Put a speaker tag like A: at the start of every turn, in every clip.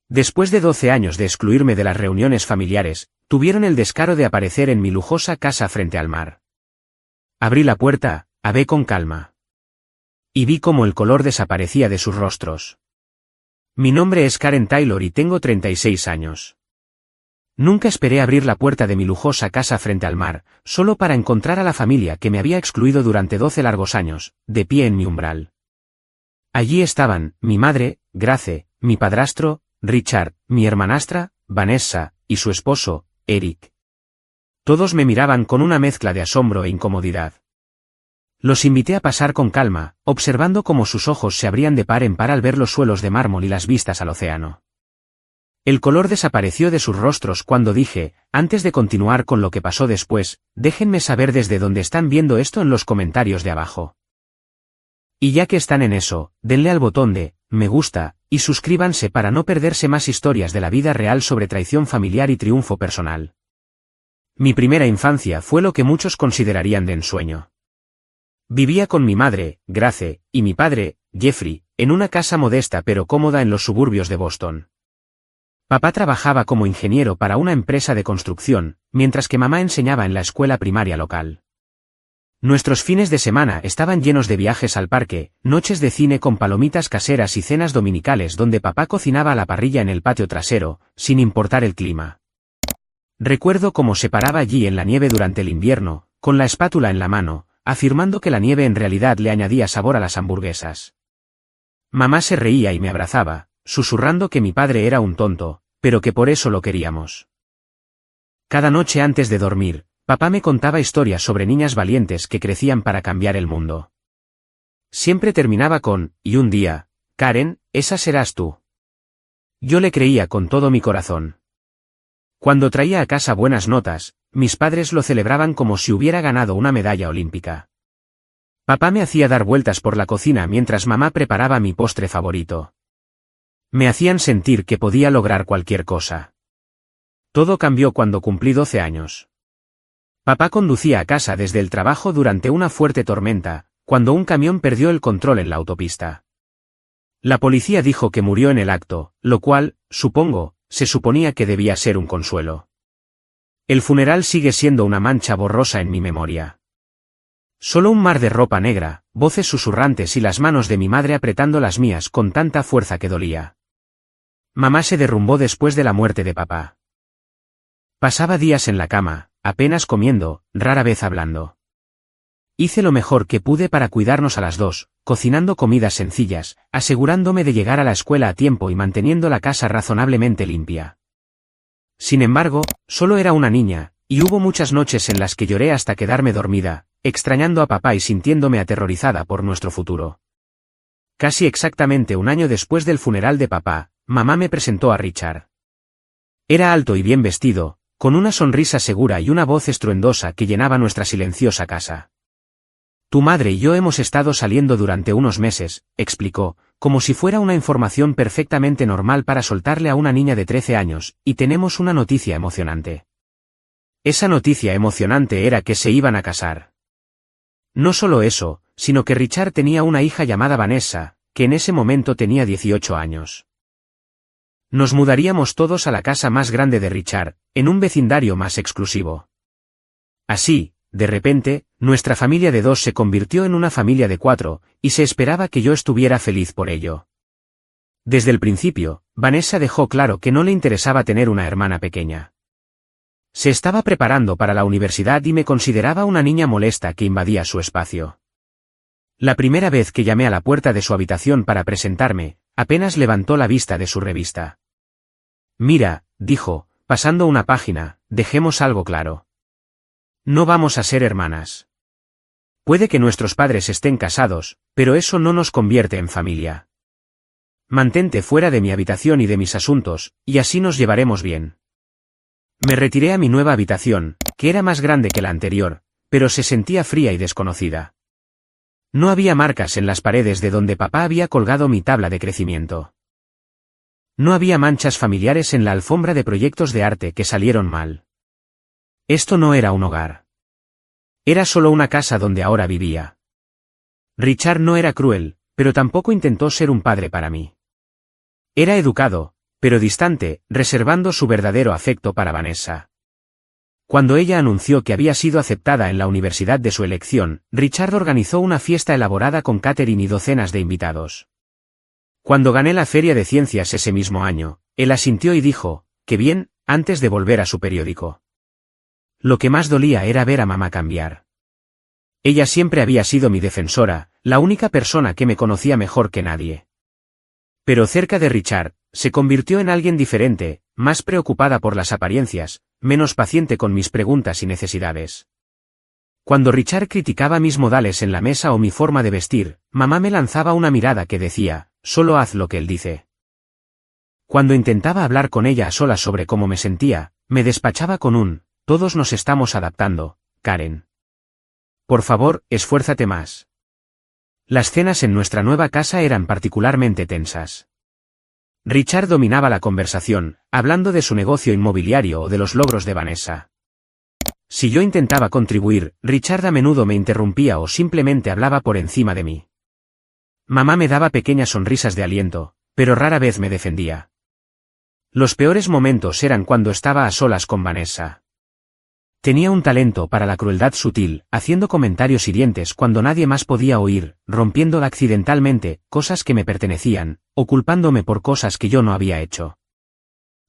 A: Después de 12 años de excluirme de las reuniones familiares, tuvieron el descaro de aparecer en mi lujosa casa frente al mar. Abrí la puerta, abé con calma. Y vi cómo el color desaparecía de sus rostros. Mi nombre es Karen Taylor y tengo 36 años. Nunca esperé abrir la puerta de mi lujosa casa frente al mar, solo para encontrar a la familia que me había excluido durante 12 largos años, de pie en mi umbral. Allí estaban, mi madre, Grace, mi padrastro, Richard, mi hermanastra, Vanessa, y su esposo, Eric. Todos me miraban con una mezcla de asombro e incomodidad. Los invité a pasar con calma, observando cómo sus ojos se abrían de par en par al ver los suelos de mármol y las vistas al océano. El color desapareció de sus rostros cuando dije, antes de continuar con lo que pasó después, déjenme saber desde dónde están viendo esto en los comentarios de abajo. Y ya que están en eso, denle al botón de me gusta, y suscríbanse para no perderse más historias de la vida real sobre traición familiar y triunfo personal. Mi primera infancia fue lo que muchos considerarían de ensueño. Vivía con mi madre, Grace, y mi padre, Jeffrey, en una casa modesta pero cómoda en los suburbios de Boston. Papá trabajaba como ingeniero para una empresa de construcción, mientras que mamá enseñaba en la escuela primaria local. Nuestros fines de semana estaban llenos de viajes al parque, noches de cine con palomitas caseras y cenas dominicales donde papá cocinaba a la parrilla en el patio trasero, sin importar el clima. Recuerdo cómo se paraba allí en la nieve durante el invierno, con la espátula en la mano, afirmando que la nieve en realidad le añadía sabor a las hamburguesas. Mamá se reía y me abrazaba, susurrando que mi padre era un tonto, pero que por eso lo queríamos. Cada noche antes de dormir, papá me contaba historias sobre niñas valientes que crecían para cambiar el mundo. Siempre terminaba con, y un día, Karen, esa serás tú. Yo le creía con todo mi corazón. Cuando traía a casa buenas notas, mis padres lo celebraban como si hubiera ganado una medalla olímpica. Papá me hacía dar vueltas por la cocina mientras mamá preparaba mi postre favorito. Me hacían sentir que podía lograr cualquier cosa. Todo cambió cuando cumplí 12 años. Papá conducía a casa desde el trabajo durante una fuerte tormenta, cuando un camión perdió el control en la autopista. La policía dijo que murió en el acto, lo cual, supongo, se suponía que debía ser un consuelo. El funeral sigue siendo una mancha borrosa en mi memoria. Solo un mar de ropa negra, voces susurrantes y las manos de mi madre apretando las mías con tanta fuerza que dolía. Mamá se derrumbó después de la muerte de papá. Pasaba días en la cama, apenas comiendo, rara vez hablando. Hice lo mejor que pude para cuidarnos a las dos, cocinando comidas sencillas, asegurándome de llegar a la escuela a tiempo y manteniendo la casa razonablemente limpia. Sin embargo, solo era una niña, y hubo muchas noches en las que lloré hasta quedarme dormida, extrañando a papá y sintiéndome aterrorizada por nuestro futuro. Casi exactamente un año después del funeral de papá, mamá me presentó a Richard. Era alto y bien vestido, con una sonrisa segura y una voz estruendosa que llenaba nuestra silenciosa casa. Tu madre y yo hemos estado saliendo durante unos meses, explicó, como si fuera una información perfectamente normal para soltarle a una niña de 13 años, y tenemos una noticia emocionante. Esa noticia emocionante era que se iban a casar. No solo eso, sino que Richard tenía una hija llamada Vanessa, que en ese momento tenía 18 años. Nos mudaríamos todos a la casa más grande de Richard, en un vecindario más exclusivo. Así, de repente, nuestra familia de 2 se convirtió en una familia de 4, y se esperaba que yo estuviera feliz por ello. Desde el principio, Vanessa dejó claro que no le interesaba tener una hermana pequeña. Se estaba preparando para la universidad y me consideraba una niña molesta que invadía su espacio. La primera vez que llamé a la puerta de su habitación para presentarme, apenas levantó la vista de su revista. Mira, dijo, pasando una página, dejemos algo claro. No vamos a ser hermanas. Puede que nuestros padres estén casados, pero eso no nos convierte en familia. Mantente fuera de mi habitación y de mis asuntos, y así nos llevaremos bien. Me retiré a mi nueva habitación, que era más grande que la anterior, pero se sentía fría y desconocida. No había marcas en las paredes de donde papá había colgado mi tabla de crecimiento. No había manchas familiares en la alfombra de proyectos de arte que salieron mal. Esto no era un hogar. Era solo una casa donde ahora vivía. Richard no era cruel, pero tampoco intentó ser un padre para mí. Era educado, pero distante, reservando su verdadero afecto para Vanessa. Cuando ella anunció que había sido aceptada en la universidad de su elección, Richard organizó una fiesta elaborada con catering y docenas de invitados. Cuando gané la Feria de Ciencias ese mismo año, él asintió y dijo, «Qué bien», antes de volver a su periódico. Lo que más dolía era ver a mamá cambiar. Ella siempre había sido mi defensora, la única persona que me conocía mejor que nadie. Pero cerca de Richard, se convirtió en alguien diferente, más preocupada por las apariencias, menos paciente con mis preguntas y necesidades. Cuando Richard criticaba mis modales en la mesa o mi forma de vestir, mamá me lanzaba una mirada que decía, «Solo haz lo que él dice». Cuando intentaba hablar con ella a solas sobre cómo me sentía, me despachaba con un, «Todos nos estamos adaptando, Karen. Por favor, esfuérzate más». Las cenas en nuestra nueva casa eran particularmente tensas. Richard dominaba la conversación, hablando de su negocio inmobiliario o de los logros de Vanessa. Si yo intentaba contribuir, Richard a menudo me interrumpía o simplemente hablaba por encima de mí. Mamá me daba pequeñas sonrisas de aliento, pero rara vez me defendía. Los peores momentos eran cuando estaba a solas con Vanessa. Tenía un talento para la crueldad sutil, haciendo comentarios hirientes cuando nadie más podía oír, rompiendo accidentalmente cosas que me pertenecían, o culpándome por cosas que yo no había hecho.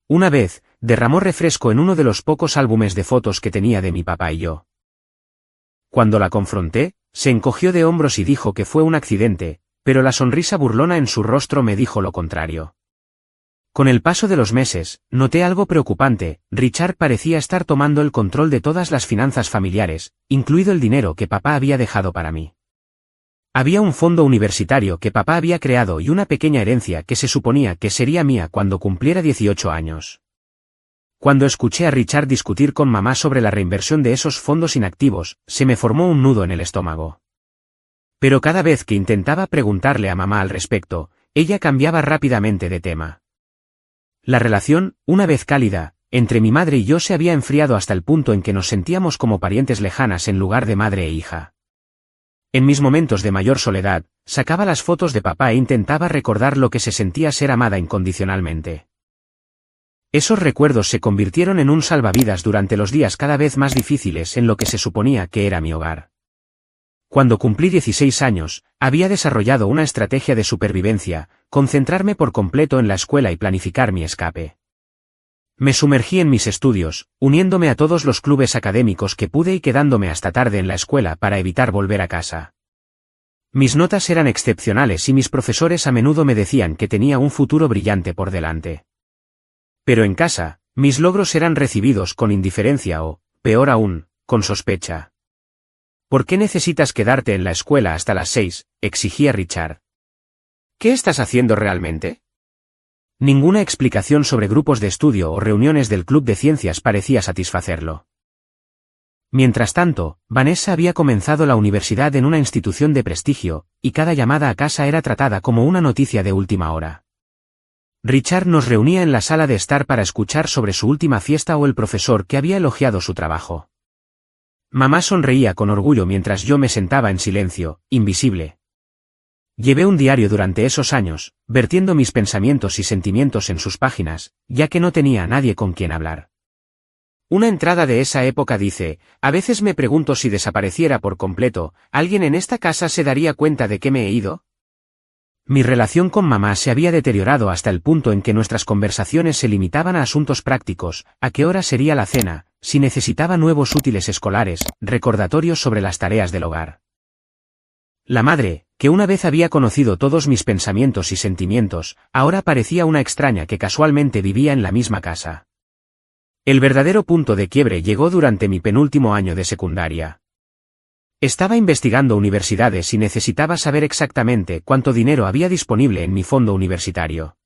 A: Una vez, derramó refresco en uno de los pocos álbumes de fotos que tenía de mi papá y yo. Cuando la confronté, se encogió de hombros y dijo que fue un accidente, pero la sonrisa burlona en su rostro me dijo lo contrario. Con el paso de los meses, noté algo preocupante. Richard parecía estar tomando el control de todas las finanzas familiares, incluido el dinero que papá había dejado para mí. Había un fondo universitario que papá había creado y una pequeña herencia que se suponía que sería mía cuando cumpliera 18 años. Cuando escuché a Richard discutir con mamá sobre la reinversión de esos fondos inactivos, se me formó un nudo en el estómago. Pero cada vez que intentaba preguntarle a mamá al respecto, ella cambiaba rápidamente de tema. La relación, una vez cálida, entre mi madre y yo se había enfriado hasta el punto en que nos sentíamos como parientes lejanas en lugar de madre e hija. En mis momentos de mayor soledad, sacaba las fotos de papá e intentaba recordar lo que se sentía ser amada incondicionalmente. Esos recuerdos se convirtieron en un salvavidas durante los días cada vez más difíciles en lo que se suponía que era mi hogar. Cuando cumplí 16 años, había desarrollado una estrategia de supervivencia, concentrarme por completo en la escuela y planificar mi escape. Me sumergí en mis estudios, uniéndome a todos los clubes académicos que pude y quedándome hasta tarde en la escuela para evitar volver a casa. Mis notas eran excepcionales y mis profesores a menudo me decían que tenía un futuro brillante por delante. Pero en casa, mis logros eran recibidos con indiferencia o, peor aún, con sospecha. «¿Por qué necesitas quedarte en la escuela hasta las 6?», exigía Richard. «¿Qué estás haciendo realmente?». Ninguna explicación sobre grupos de estudio o reuniones del club de ciencias parecía satisfacerlo. Mientras tanto, Vanessa había comenzado la universidad en una institución de prestigio, y cada llamada a casa era tratada como una noticia de última hora. Richard nos reunía en la sala de estar para escuchar sobre su última fiesta o el profesor que había elogiado su trabajo. Mamá sonreía con orgullo mientras yo me sentaba en silencio, invisible. Llevé un diario durante esos años, vertiendo mis pensamientos y sentimientos en sus páginas, ya que no tenía a nadie con quien hablar. Una entrada de esa época dice, «A veces me pregunto si desapareciera por completo, ¿alguien en esta casa se daría cuenta de que me he ido?». Mi relación con mamá se había deteriorado hasta el punto en que nuestras conversaciones se limitaban a asuntos prácticos, a qué hora sería la cena, si necesitaba nuevos útiles escolares, recordatorios sobre las tareas del hogar. La madre, que una vez había conocido todos mis pensamientos y sentimientos, ahora parecía una extraña que casualmente vivía en la misma casa. El verdadero punto de quiebre llegó durante mi penúltimo año de secundaria. Estaba investigando universidades y necesitaba saber exactamente cuánto dinero había disponible en mi fondo universitario.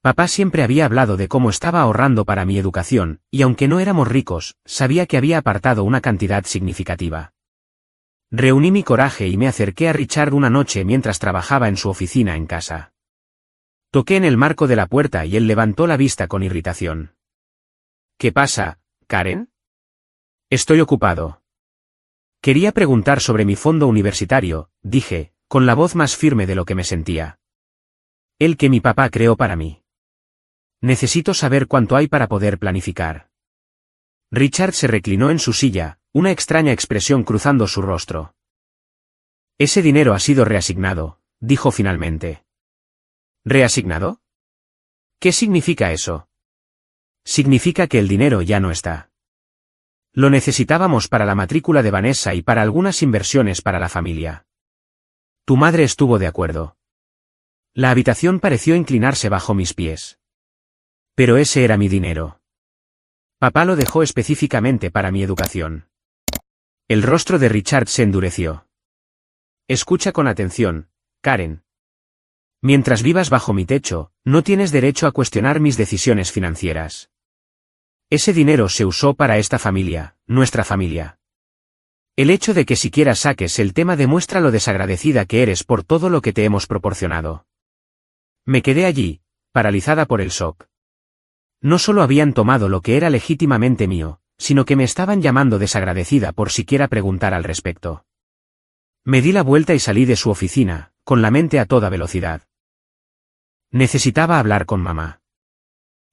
A: Papá siempre había hablado de cómo estaba ahorrando para mi educación, y aunque no éramos ricos, sabía que había apartado una cantidad significativa. Reuní mi coraje y me acerqué a Richard una noche mientras trabajaba en su oficina en casa. Toqué en el marco de la puerta y él levantó la vista con irritación. «¿Qué pasa, Karen?». «Estoy ocupado». «Quería preguntar sobre mi fondo universitario», dije, con la voz más firme de lo que me sentía. «El que mi papá creó para mí». Necesito saber cuánto hay para poder planificar. Richard se reclinó en su silla, una extraña expresión cruzando su rostro. Ese dinero ha sido reasignado, dijo finalmente. ¿Reasignado? ¿Qué significa eso? Significa que el dinero ya no está. Lo necesitábamos para la matrícula de Vanessa y para algunas inversiones para la familia. Tu madre estuvo de acuerdo. La habitación pareció inclinarse bajo mis pies. Pero ese era mi dinero. Papá lo dejó específicamente para mi educación. El rostro de Richard se endureció. Escucha con atención, Karen. Mientras vivas bajo mi techo, no tienes derecho a cuestionar mis decisiones financieras. Ese dinero se usó para esta familia, nuestra familia. El hecho de que siquiera saques el tema demuestra lo desagradecida que eres por todo lo que te hemos proporcionado. Me quedé allí, paralizada por el shock. No solo habían tomado lo que era legítimamente mío, sino que me estaban llamando desagradecida por siquiera preguntar al respecto. Me di la vuelta y salí de su oficina, con la mente a toda velocidad. Necesitaba hablar con mamá.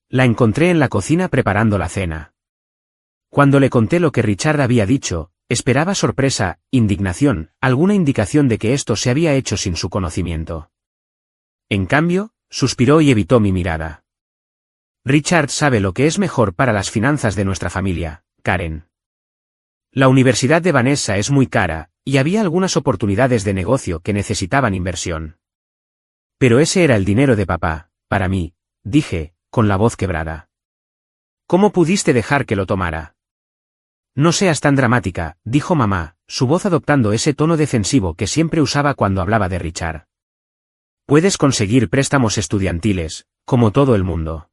A: La encontré en la cocina preparando la cena. Cuando le conté lo que Richard había dicho, esperaba sorpresa, indignación, alguna indicación de que esto se había hecho sin su conocimiento. En cambio, suspiró y evitó mi mirada. Richard sabe lo que es mejor para las finanzas de nuestra familia, Karen. La universidad de Vanessa es muy cara, y había algunas oportunidades de negocio que necesitaban inversión. Pero ese era el dinero de papá, para mí, dije, con la voz quebrada. ¿Cómo pudiste dejar que lo tomara? No seas tan dramática, dijo mamá, su voz adoptando ese tono defensivo que siempre usaba cuando hablaba de Richard. Puedes conseguir préstamos estudiantiles, como todo el mundo.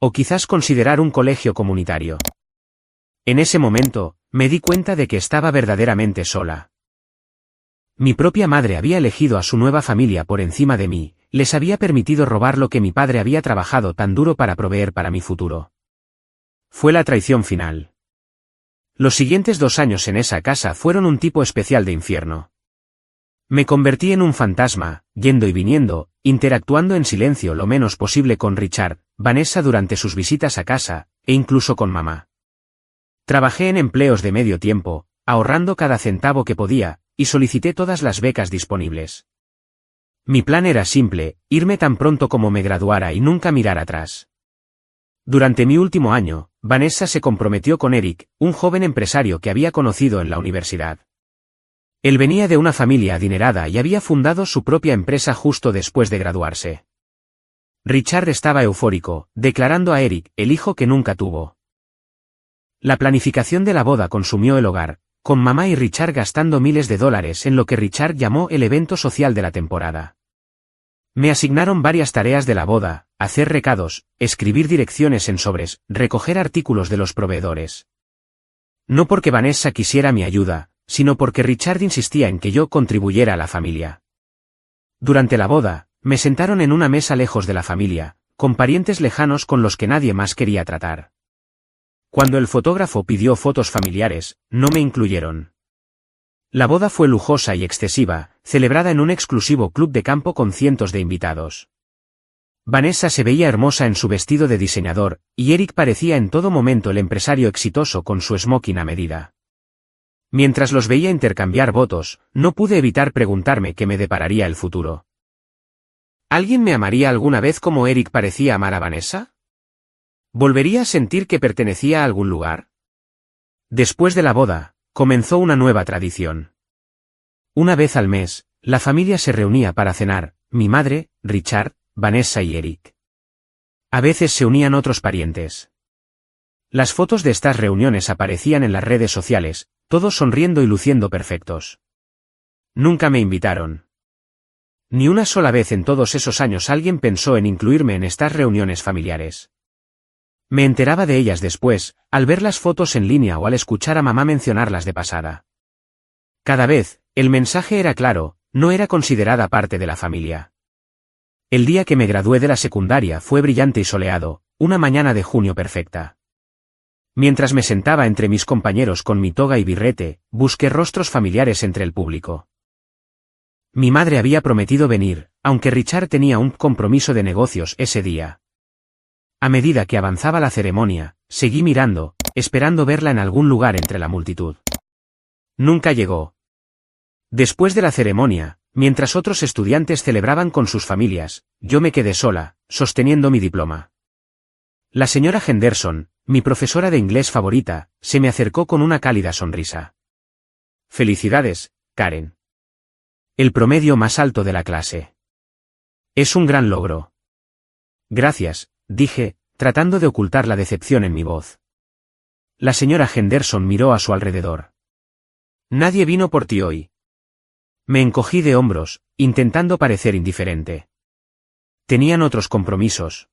A: O quizás considerar un colegio comunitario. En ese momento, me di cuenta de que estaba verdaderamente sola. Mi propia madre había elegido a su nueva familia por encima de mí, les había permitido robar lo que mi padre había trabajado tan duro para proveer para mi futuro. Fue la traición final. Los siguientes 2 años en esa casa fueron un tipo especial de infierno. Me convertí en un fantasma, yendo y viniendo, interactuando en silencio lo menos posible con Richard, Vanessa durante sus visitas a casa, e incluso con mamá. Trabajé en empleos de medio tiempo, ahorrando cada centavo que podía, y solicité todas las becas disponibles. Mi plan era simple, irme tan pronto como me graduara y nunca mirar atrás. Durante mi último año, Vanessa se comprometió con Eric, un joven empresario que había conocido en la universidad. Él venía de una familia adinerada y había fundado su propia empresa justo después de graduarse. Richard estaba eufórico, declarando a Eric el hijo que nunca tuvo. La planificación de la boda consumió el hogar, con mamá y Richard gastando miles de dólares en lo que Richard llamó el evento social de la temporada. Me asignaron varias tareas de la boda, hacer recados, escribir direcciones en sobres, recoger artículos de los proveedores. No porque Vanessa quisiera mi ayuda, sino porque Richard insistía en que yo contribuyera a la familia. Durante la boda, me sentaron en una mesa lejos de la familia, con parientes lejanos con los que nadie más quería tratar. Cuando el fotógrafo pidió fotos familiares, no me incluyeron. La boda fue lujosa y excesiva, celebrada en un exclusivo club de campo con cientos de invitados. Vanessa se veía hermosa en su vestido de diseñador, y Eric parecía en todo momento el empresario exitoso con su smoking a medida. Mientras los veía intercambiar votos, no pude evitar preguntarme qué me depararía el futuro. ¿Alguien me amaría alguna vez como Eric parecía amar a Vanessa? ¿Volvería a sentir que pertenecía a algún lugar? Después de la boda, comenzó una nueva tradición. Una vez al mes, la familia se reunía para cenar, mi madre, Richard, Vanessa y Eric. A veces se unían otros parientes. Las fotos de estas reuniones aparecían en las redes sociales, todos sonriendo y luciendo perfectos. Nunca me invitaron. Ni una sola vez en todos esos años alguien pensó en incluirme en estas reuniones familiares. Me enteraba de ellas después, al ver las fotos en línea o al escuchar a mamá mencionarlas de pasada. Cada vez, el mensaje era claro, no era considerada parte de la familia. El día que me gradué de la secundaria fue brillante y soleado, una mañana de junio perfecta. Mientras me sentaba entre mis compañeros con mi toga y birrete, busqué rostros familiares entre el público. Mi madre había prometido venir, aunque Richard tenía un compromiso de negocios ese día. A medida que avanzaba la ceremonia, seguí mirando, esperando verla en algún lugar entre la multitud. Nunca llegó. Después de la ceremonia, mientras otros estudiantes celebraban con sus familias, yo me quedé sola, sosteniendo mi diploma. La señora Henderson, mi profesora de inglés favorita, se me acercó con una cálida sonrisa. Felicidades, Karen. El promedio más alto de la clase. Es un gran logro. Gracias, dije, tratando de ocultar la decepción en mi voz. La señora Henderson miró a su alrededor. Nadie vino por ti hoy. Me encogí de hombros, intentando parecer indiferente. Tenían otros compromisos.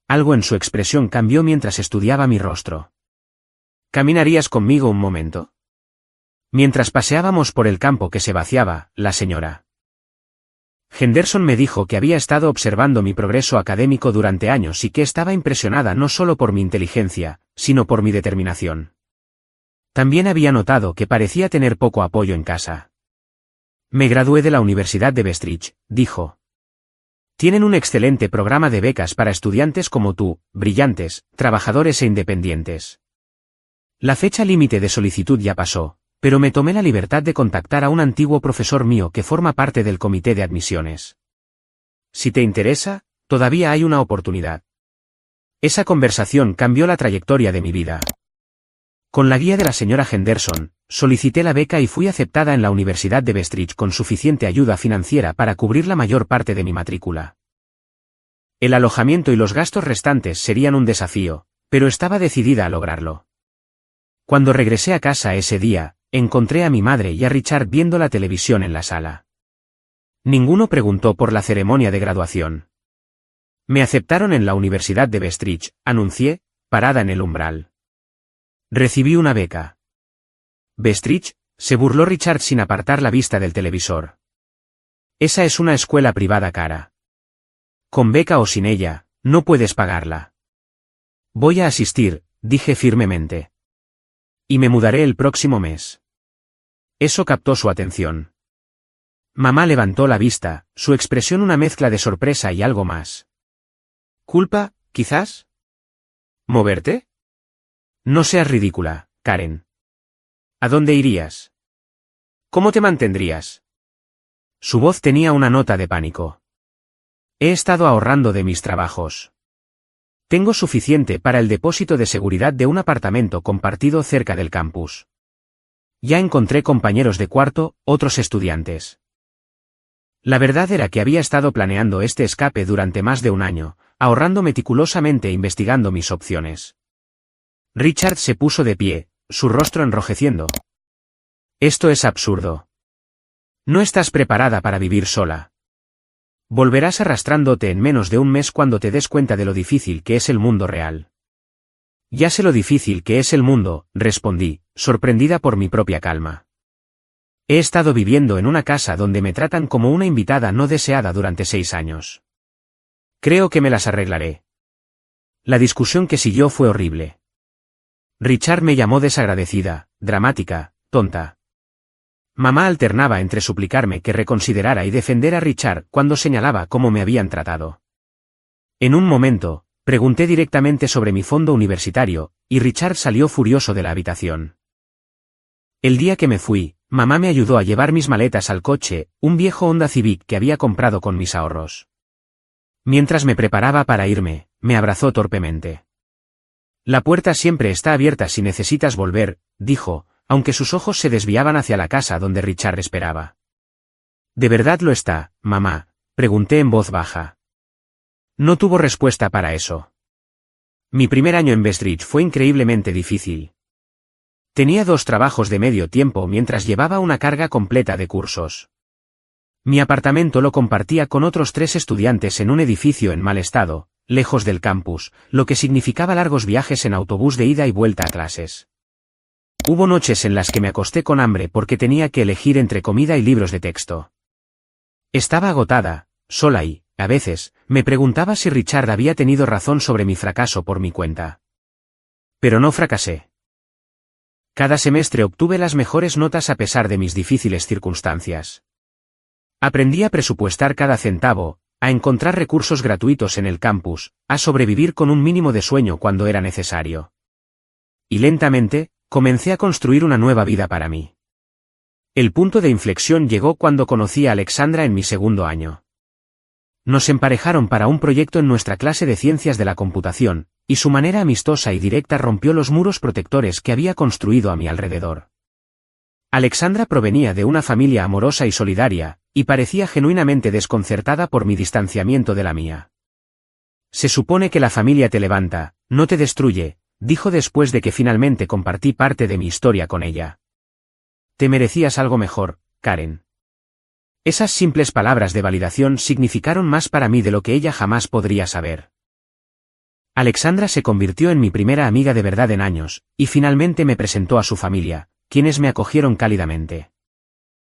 A: Algo en su expresión cambió mientras estudiaba mi rostro. ¿Caminarías conmigo un momento? Mientras paseábamos por el campo que se vaciaba, la señora Henderson me dijo que había estado observando mi progreso académico durante años y que estaba impresionada no solo por mi inteligencia, sino por mi determinación. También había notado que parecía tener poco apoyo en casa. Me gradué de la Universidad de Bestridge, dijo. Tienen un excelente programa de becas para estudiantes como tú, brillantes, trabajadores e independientes. La fecha límite de solicitud ya pasó, pero me tomé la libertad de contactar a un antiguo profesor mío que forma parte del comité de admisiones. Si te interesa, todavía hay una oportunidad. Esa conversación cambió la trayectoria de mi vida. Con la guía de la señora Henderson, solicité la beca y fui aceptada en la Universidad de Bestridge con suficiente ayuda financiera para cubrir la mayor parte de mi matrícula. El alojamiento y los gastos restantes serían un desafío, pero estaba decidida a lograrlo. Cuando regresé a casa ese día, encontré a mi madre y a Richard viendo la televisión en la sala. Ninguno preguntó por la ceremonia de graduación. Me aceptaron en la Universidad de Bestridge, anuncié, parada en el umbral. Recibí una beca. Bestridge, se burló Richard sin apartar la vista del televisor. Esa es una escuela privada cara. Con beca o sin ella, no puedes pagarla. Voy a asistir, dije firmemente. Y me mudaré el próximo mes. Eso captó su atención. Mamá levantó la vista, su expresión una mezcla de sorpresa y algo más. ¿Culpa, quizás? ¿Moverte? No seas ridícula, Karen. ¿A dónde irías? ¿Cómo te mantendrías? Su voz tenía una nota de pánico. He estado ahorrando de mis trabajos. Tengo suficiente para el depósito de seguridad de un apartamento compartido cerca del campus. Ya encontré compañeros de cuarto, otros estudiantes. La verdad era que había estado planeando este escape durante más de un año, ahorrando meticulosamente e investigando mis opciones. Richard se puso de pie, su rostro enrojeciendo. Esto es absurdo. No estás preparada para vivir sola. Volverás arrastrándote en menos de un mes cuando te des cuenta de lo difícil que es el mundo real. Ya sé lo difícil que es el mundo, respondí, sorprendida por mi propia calma. He estado viviendo en una casa donde me tratan como una invitada no deseada durante 6 años. Creo que me las arreglaré. La discusión que siguió fue horrible. Richard me llamó desagradecida, dramática, tonta. Mamá alternaba entre suplicarme que reconsiderara y defender a Richard cuando señalaba cómo me habían tratado. En un momento, pregunté directamente sobre mi fondo universitario, y Richard salió furioso de la habitación. El día que me fui, mamá me ayudó a llevar mis maletas al coche, un viejo Honda Civic que había comprado con mis ahorros. Mientras me preparaba para irme, me abrazó torpemente. La puerta siempre está abierta si necesitas volver, dijo, aunque sus ojos se desviaban hacia la casa donde Richard esperaba. ¿De verdad lo está, mamá?, pregunté en voz baja. No tuvo respuesta para eso. Mi primer año en Bestridge fue increíblemente difícil. Tenía 2 trabajos de medio tiempo mientras llevaba una carga completa de cursos. Mi apartamento lo compartía con otros 3 estudiantes en un edificio en mal estado, lejos del campus, lo que significaba largos viajes en autobús de ida y vuelta a clases. Hubo noches en las que me acosté con hambre porque tenía que elegir entre comida y libros de texto. Estaba agotada, sola y, a veces, me preguntaba si Richard había tenido razón sobre mi fracaso por mi cuenta. Pero no fracasé. Cada semestre obtuve las mejores notas a pesar de mis difíciles circunstancias. Aprendí a presupuestar cada centavo, a encontrar recursos gratuitos en el campus, a sobrevivir con un mínimo de sueño cuando era necesario. Y lentamente, comencé a construir una nueva vida para mí. El punto de inflexión llegó cuando conocí a Alexandra en mi segundo año. Nos emparejaron para un proyecto en nuestra clase de ciencias de la computación, y su manera amistosa y directa rompió los muros protectores que había construido a mi alrededor. Alexandra provenía de una familia amorosa y solidaria, y parecía genuinamente desconcertada por mi distanciamiento de la mía. Se supone que la familia te levanta, no te destruye, dijo después de que finalmente compartí parte de mi historia con ella. Te merecías algo mejor, Karen. Esas simples palabras de validación significaron más para mí de lo que ella jamás podría saber. Alexandra se convirtió en mi primera amiga de verdad en años, y finalmente me presentó a su familia, quienes me acogieron cálidamente.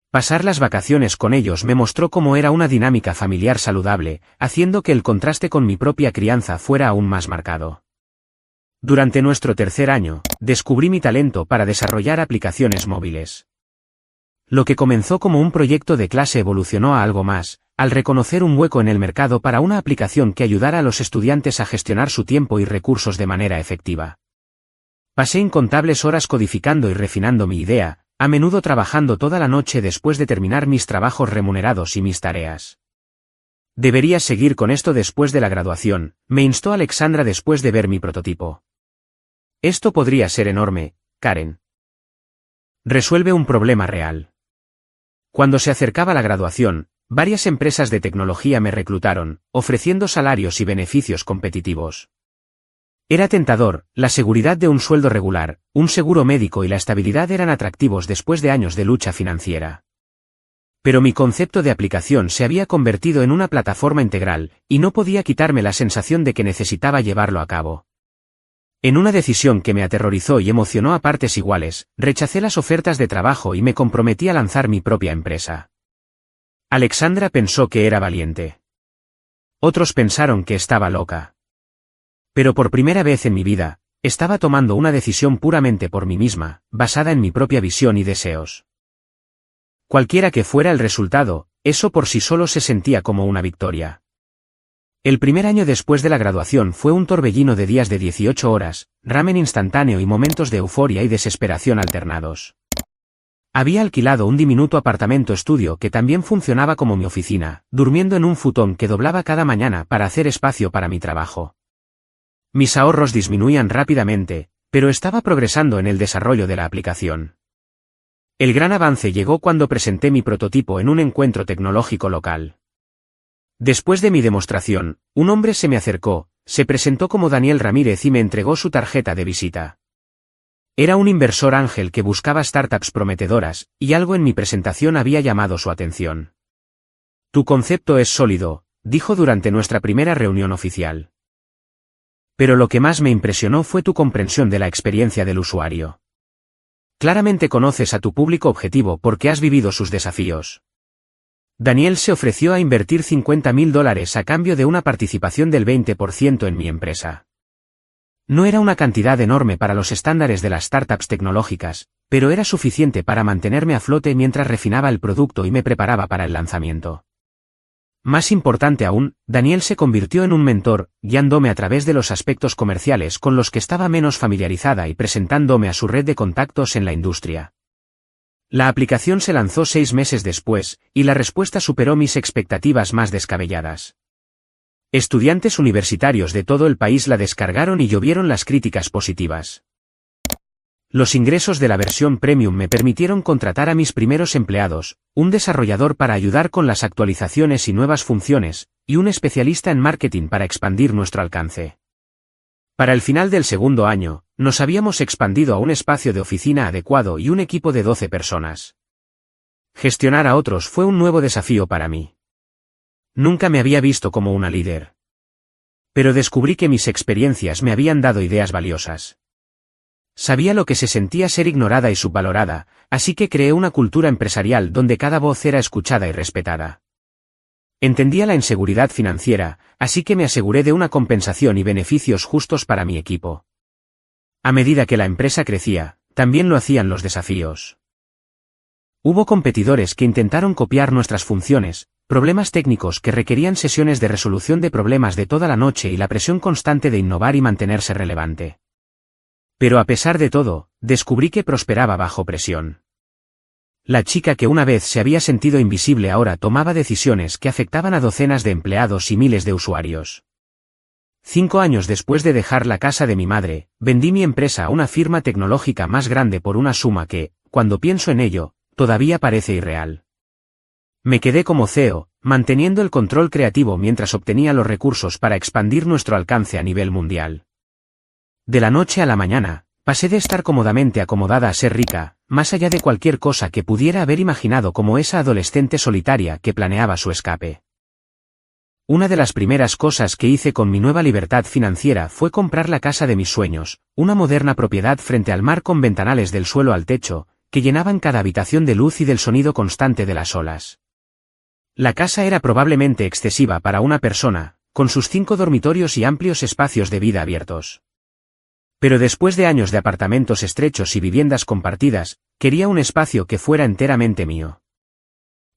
A: Pasar las vacaciones con ellos me mostró cómo era una dinámica familiar saludable, haciendo que el contraste con mi propia crianza fuera aún más marcado. Durante nuestro tercer año, descubrí mi talento para desarrollar aplicaciones móviles. Lo que comenzó como un proyecto de clase evolucionó a algo más, al reconocer un hueco en el mercado para una aplicación que ayudara a los estudiantes a gestionar su tiempo y recursos de manera efectiva. Pasé incontables horas codificando y refinando mi idea, a menudo trabajando toda la noche después de terminar mis trabajos remunerados y mis tareas. Deberías seguir con esto después de la graduación, me instó Alexandra después de ver mi prototipo. Esto podría ser enorme, Karen. Resuelve un problema real. Cuando se acercaba la graduación, varias empresas de tecnología me reclutaron, ofreciendo salarios y beneficios competitivos. Era tentador, la seguridad de un sueldo regular, un seguro médico y la estabilidad eran atractivos después de años de lucha financiera. Pero mi concepto de aplicación se había convertido en una plataforma integral, y no podía quitarme la sensación de que necesitaba llevarlo a cabo. En una decisión que me aterrorizó y emocionó a partes iguales, rechacé las ofertas de trabajo y me comprometí a lanzar mi propia empresa. Alexandra pensó que era valiente. Otros pensaron que estaba loca. Pero por primera vez en mi vida, estaba tomando una decisión puramente por mí misma, basada en mi propia visión y deseos. Cualquiera que fuera el resultado, eso por sí solo se sentía como una victoria. El primer año después de la graduación fue un torbellino de días de 18 horas, ramen instantáneo y momentos de euforia y desesperación alternados. Había alquilado un diminuto apartamento estudio que también funcionaba como mi oficina, durmiendo en un futón que doblaba cada mañana para hacer espacio para mi trabajo. Mis ahorros disminuían rápidamente, pero estaba progresando en el desarrollo de la aplicación. El gran avance llegó cuando presenté mi prototipo en un encuentro tecnológico local. Después de mi demostración, un hombre se me acercó, se presentó como Daniel Ramírez y me entregó su tarjeta de visita. Era un inversor ángel que buscaba startups prometedoras, y algo en mi presentación había llamado su atención. Tu concepto es sólido, dijo durante nuestra primera reunión oficial. Pero lo que más me impresionó fue tu comprensión de la experiencia del usuario. Claramente conoces a tu público objetivo porque has vivido sus desafíos. Daniel se ofreció a invertir $50.000 a cambio de una participación del 20% en mi empresa. No era una cantidad enorme para los estándares de las startups tecnológicas, pero era suficiente para mantenerme a flote mientras refinaba el producto y me preparaba para el lanzamiento. Más importante aún, Daniel se convirtió en un mentor, guiándome a través de los aspectos comerciales con los que estaba menos familiarizada y presentándome a su red de contactos en la industria. La aplicación se lanzó 6 meses después, y la respuesta superó mis expectativas más descabelladas. Estudiantes universitarios de todo el país la descargaron y llovieron las críticas positivas. Los ingresos de la versión premium me permitieron contratar a mis primeros empleados, un desarrollador para ayudar con las actualizaciones y nuevas funciones, y un especialista en marketing para expandir nuestro alcance. Para el final del segundo año, nos habíamos expandido a un espacio de oficina adecuado y un equipo de 12 personas. Gestionar a otros fue un nuevo desafío para mí. Nunca me había visto como una líder. Pero descubrí que mis experiencias me habían dado ideas valiosas. Sabía lo que se sentía ser ignorada y subvalorada, así que creé una cultura empresarial donde cada voz era escuchada y respetada. Entendía la inseguridad financiera, así que me aseguré de una compensación y beneficios justos para mi equipo. A medida que la empresa crecía, también lo hacían los desafíos. Hubo competidores que intentaron copiar nuestras funciones, problemas técnicos que requerían sesiones de resolución de problemas de toda la noche y la presión constante de innovar y mantenerse relevante. Pero a pesar de todo, descubrí que prosperaba bajo presión. La chica que una vez se había sentido invisible ahora tomaba decisiones que afectaban a docenas de empleados y miles de usuarios. 5 años después de dejar la casa de mi madre, vendí mi empresa a una firma tecnológica más grande por una suma que, cuando pienso en ello, todavía parece irreal. Me quedé como CEO, manteniendo el control creativo mientras obtenía los recursos para expandir nuestro alcance a nivel mundial. De la noche a la mañana, pasé de estar cómodamente acomodada a ser rica, más allá de cualquier cosa que pudiera haber imaginado como esa adolescente solitaria que planeaba su escape. Una de las primeras cosas que hice con mi nueva libertad financiera fue comprar la casa de mis sueños, una moderna propiedad frente al mar con ventanales del suelo al techo, que llenaban cada habitación de luz y del sonido constante de las olas. La casa era probablemente excesiva para una persona, con sus 5 dormitorios y amplios espacios de vida abiertos. Pero después de años de apartamentos estrechos y viviendas compartidas, quería un espacio que fuera enteramente mío.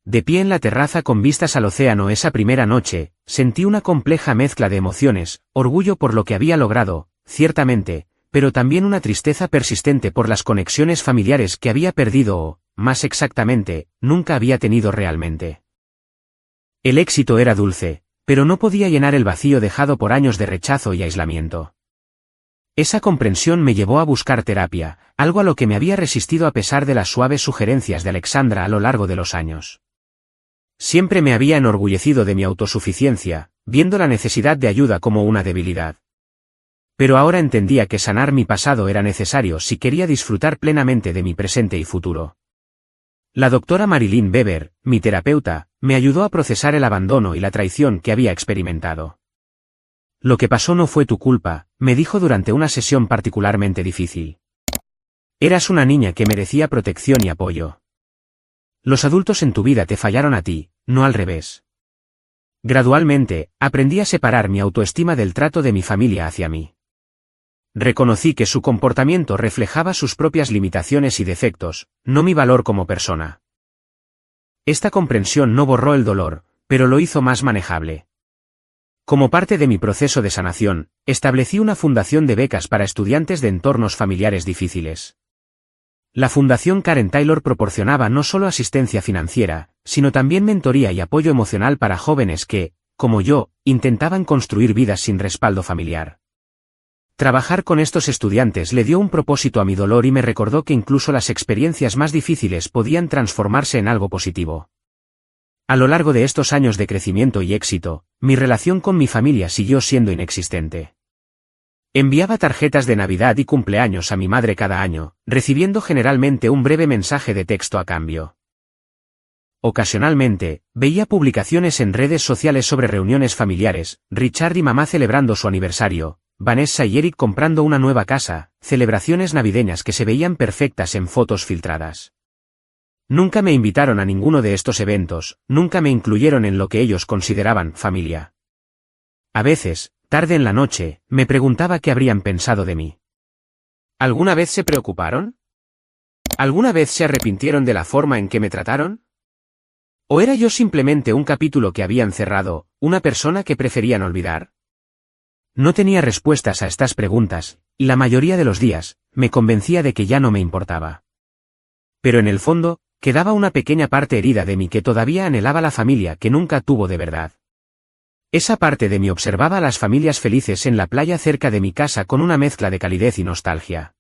A: De pie en la terraza con vistas al océano esa primera noche, sentí una compleja mezcla de emociones, orgullo por lo que había logrado, ciertamente, pero también una tristeza persistente por las conexiones familiares que había perdido o, más exactamente, nunca había tenido realmente. El éxito era dulce, pero no podía llenar el vacío dejado por años de rechazo y aislamiento. Esa comprensión me llevó a buscar terapia, algo a lo que me había resistido a pesar de las suaves sugerencias de Alexandra a lo largo de los años. Siempre me había enorgullecido de mi autosuficiencia, viendo la necesidad de ayuda como una debilidad. Pero ahora entendía que sanar mi pasado era necesario si quería disfrutar plenamente de mi presente y futuro. La doctora Marilyn Weber, mi terapeuta, me ayudó a procesar el abandono y la traición que había experimentado. Lo que pasó no fue tu culpa, me dijo durante una sesión particularmente difícil. Eras una niña que merecía protección y apoyo. Los adultos en tu vida te fallaron a ti, no al revés. Gradualmente, aprendí a separar mi autoestima del trato de mi familia hacia mí. Reconocí que su comportamiento reflejaba sus propias limitaciones y defectos, no mi valor como persona. Esta comprensión no borró el dolor, pero lo hizo más manejable. Como parte de mi proceso de sanación, establecí una fundación de becas para estudiantes de entornos familiares difíciles. La Fundación Karen Taylor proporcionaba no solo asistencia financiera, sino también mentoría y apoyo emocional para jóvenes que, como yo, intentaban construir vidas sin respaldo familiar. Trabajar con estos estudiantes le dio un propósito a mi dolor y me recordó que incluso las experiencias más difíciles podían transformarse en algo positivo. A lo largo de estos años de crecimiento y éxito, mi relación con mi familia siguió siendo inexistente. Enviaba tarjetas de Navidad y cumpleaños a mi madre cada año, recibiendo generalmente un breve mensaje de texto a cambio. Ocasionalmente, veía publicaciones en redes sociales sobre reuniones familiares, Richard y mamá celebrando su aniversario, Vanessa y Eric comprando una nueva casa, celebraciones navideñas que se veían perfectas en fotos filtradas. Nunca me invitaron a ninguno de estos eventos, nunca me incluyeron en lo que ellos consideraban familia. A veces, tarde en la noche, me preguntaba qué habrían pensado de mí. ¿Alguna vez se preocuparon? ¿Alguna vez se arrepintieron de la forma en que me trataron? ¿O era yo simplemente un capítulo que habían cerrado, una persona que preferían olvidar? No tenía respuestas a estas preguntas, y la mayoría de los días, me convencía de que ya no me importaba. Pero en el fondo, quedaba una pequeña parte herida de mí que todavía anhelaba la familia que nunca tuvo de verdad. Esa parte de mí observaba a las familias felices en la playa cerca de mi casa con una mezcla de calidez y nostalgia.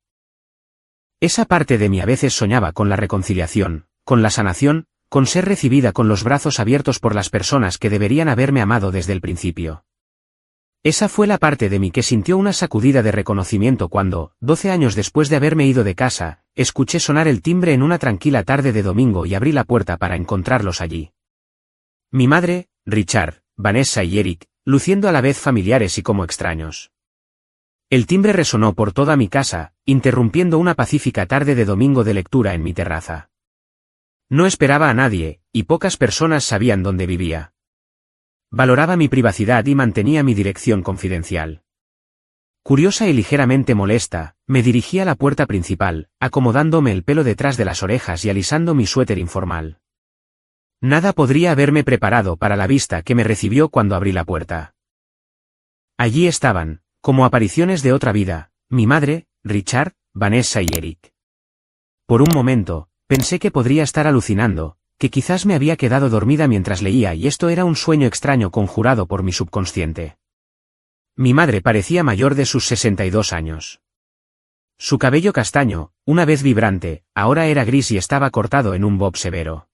A: Esa parte de mí a veces soñaba con la reconciliación, con la sanación, con ser recibida con los brazos abiertos por las personas que deberían haberme amado desde el principio. Esa fue la parte de mí que sintió una sacudida de reconocimiento cuando, 12 años después de haberme ido de casa, escuché sonar el timbre en una tranquila tarde de domingo y abrí la puerta para encontrarlos allí. Mi madre, Richard, Vanessa y Eric, luciendo a la vez familiares y como extraños. El timbre resonó por toda mi casa, interrumpiendo una pacífica tarde de domingo de lectura en mi terraza. No esperaba a nadie, y pocas personas sabían dónde vivía. Valoraba mi privacidad y mantenía mi dirección confidencial. Curiosa y ligeramente molesta, me dirigí a la puerta principal, acomodándome el pelo detrás de las orejas y alisando mi suéter informal. Nada podría haberme preparado para la vista que me recibió cuando abrí la puerta. Allí estaban, como apariciones de otra vida, mi madre, Richard, Vanessa y Eric. Por un momento, pensé que podría estar alucinando, que quizás me había quedado dormida mientras leía y esto era un sueño extraño conjurado por mi subconsciente. Mi madre parecía mayor de sus 62 años. Su cabello castaño, una vez vibrante, ahora era gris y estaba cortado en un bob severo.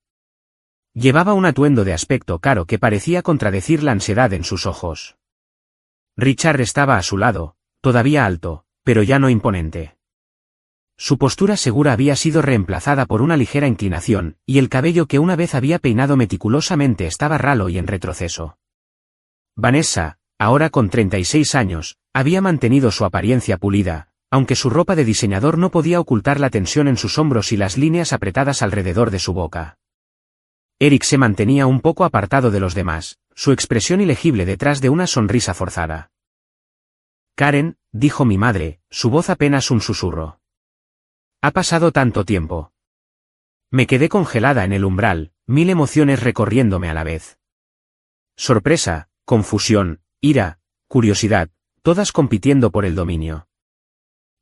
A: Llevaba un atuendo de aspecto caro que parecía contradecir la ansiedad en sus ojos. Richard estaba a su lado, todavía alto, pero ya no imponente. Su postura segura había sido reemplazada por una ligera inclinación, y el cabello que una vez había peinado meticulosamente estaba ralo y en retroceso. Vanessa, ahora con 36 años, había mantenido su apariencia pulida, aunque su ropa de diseñador no podía ocultar la tensión en sus hombros y las líneas apretadas alrededor de su boca. Eric se mantenía un poco apartado de los demás, su expresión ilegible detrás de una sonrisa forzada. Karen, dijo mi madre, su voz apenas un susurro. Ha pasado tanto tiempo. Me quedé congelada en el umbral, mil emociones recorriéndome a la vez. Sorpresa, confusión, ira, curiosidad, todas compitiendo por el dominio.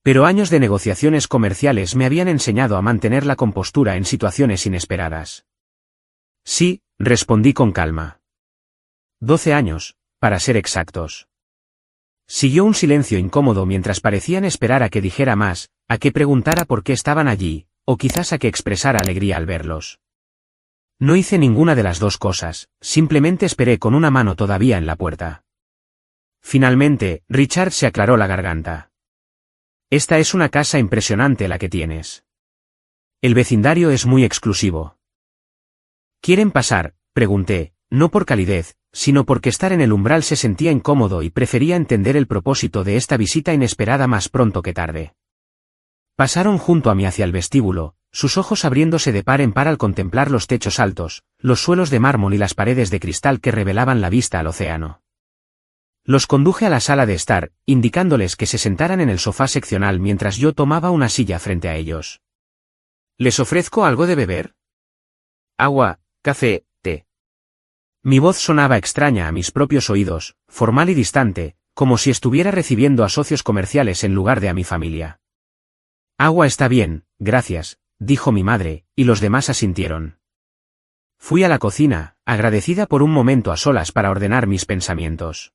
A: Pero años de negociaciones comerciales me habían enseñado a mantener la compostura en situaciones inesperadas. Sí, respondí con calma. 12 años, para ser exactos. Siguió un silencio incómodo mientras parecían esperar a que dijera más, a que preguntara por qué estaban allí, o quizás a que expresara alegría al verlos. No hice ninguna de las dos cosas, simplemente esperé con una mano todavía en la puerta. Finalmente, Richard se aclaró la garganta. Esta es una casa impresionante la que tienes. El vecindario es muy exclusivo. ¿Quieren pasar?, pregunté, no por calidez, sino porque estar en el umbral se sentía incómodo y prefería entender el propósito de esta visita inesperada más pronto que tarde. Pasaron junto a mí hacia el vestíbulo, sus ojos abriéndose de par en par al contemplar los techos altos, los suelos de mármol y las paredes de cristal que revelaban la vista al océano. Los conduje a la sala de estar, indicándoles que se sentaran en el sofá seccional mientras yo tomaba una silla frente a ellos. ¿Les ofrezco algo de beber? Agua, café, té. Mi voz sonaba extraña a mis propios oídos, formal y distante, como si estuviera recibiendo a socios comerciales en lugar de a mi familia. Agua está bien, gracias, dijo mi madre, y los demás asintieron. Fui a la cocina, agradecida por un momento a solas para ordenar mis pensamientos.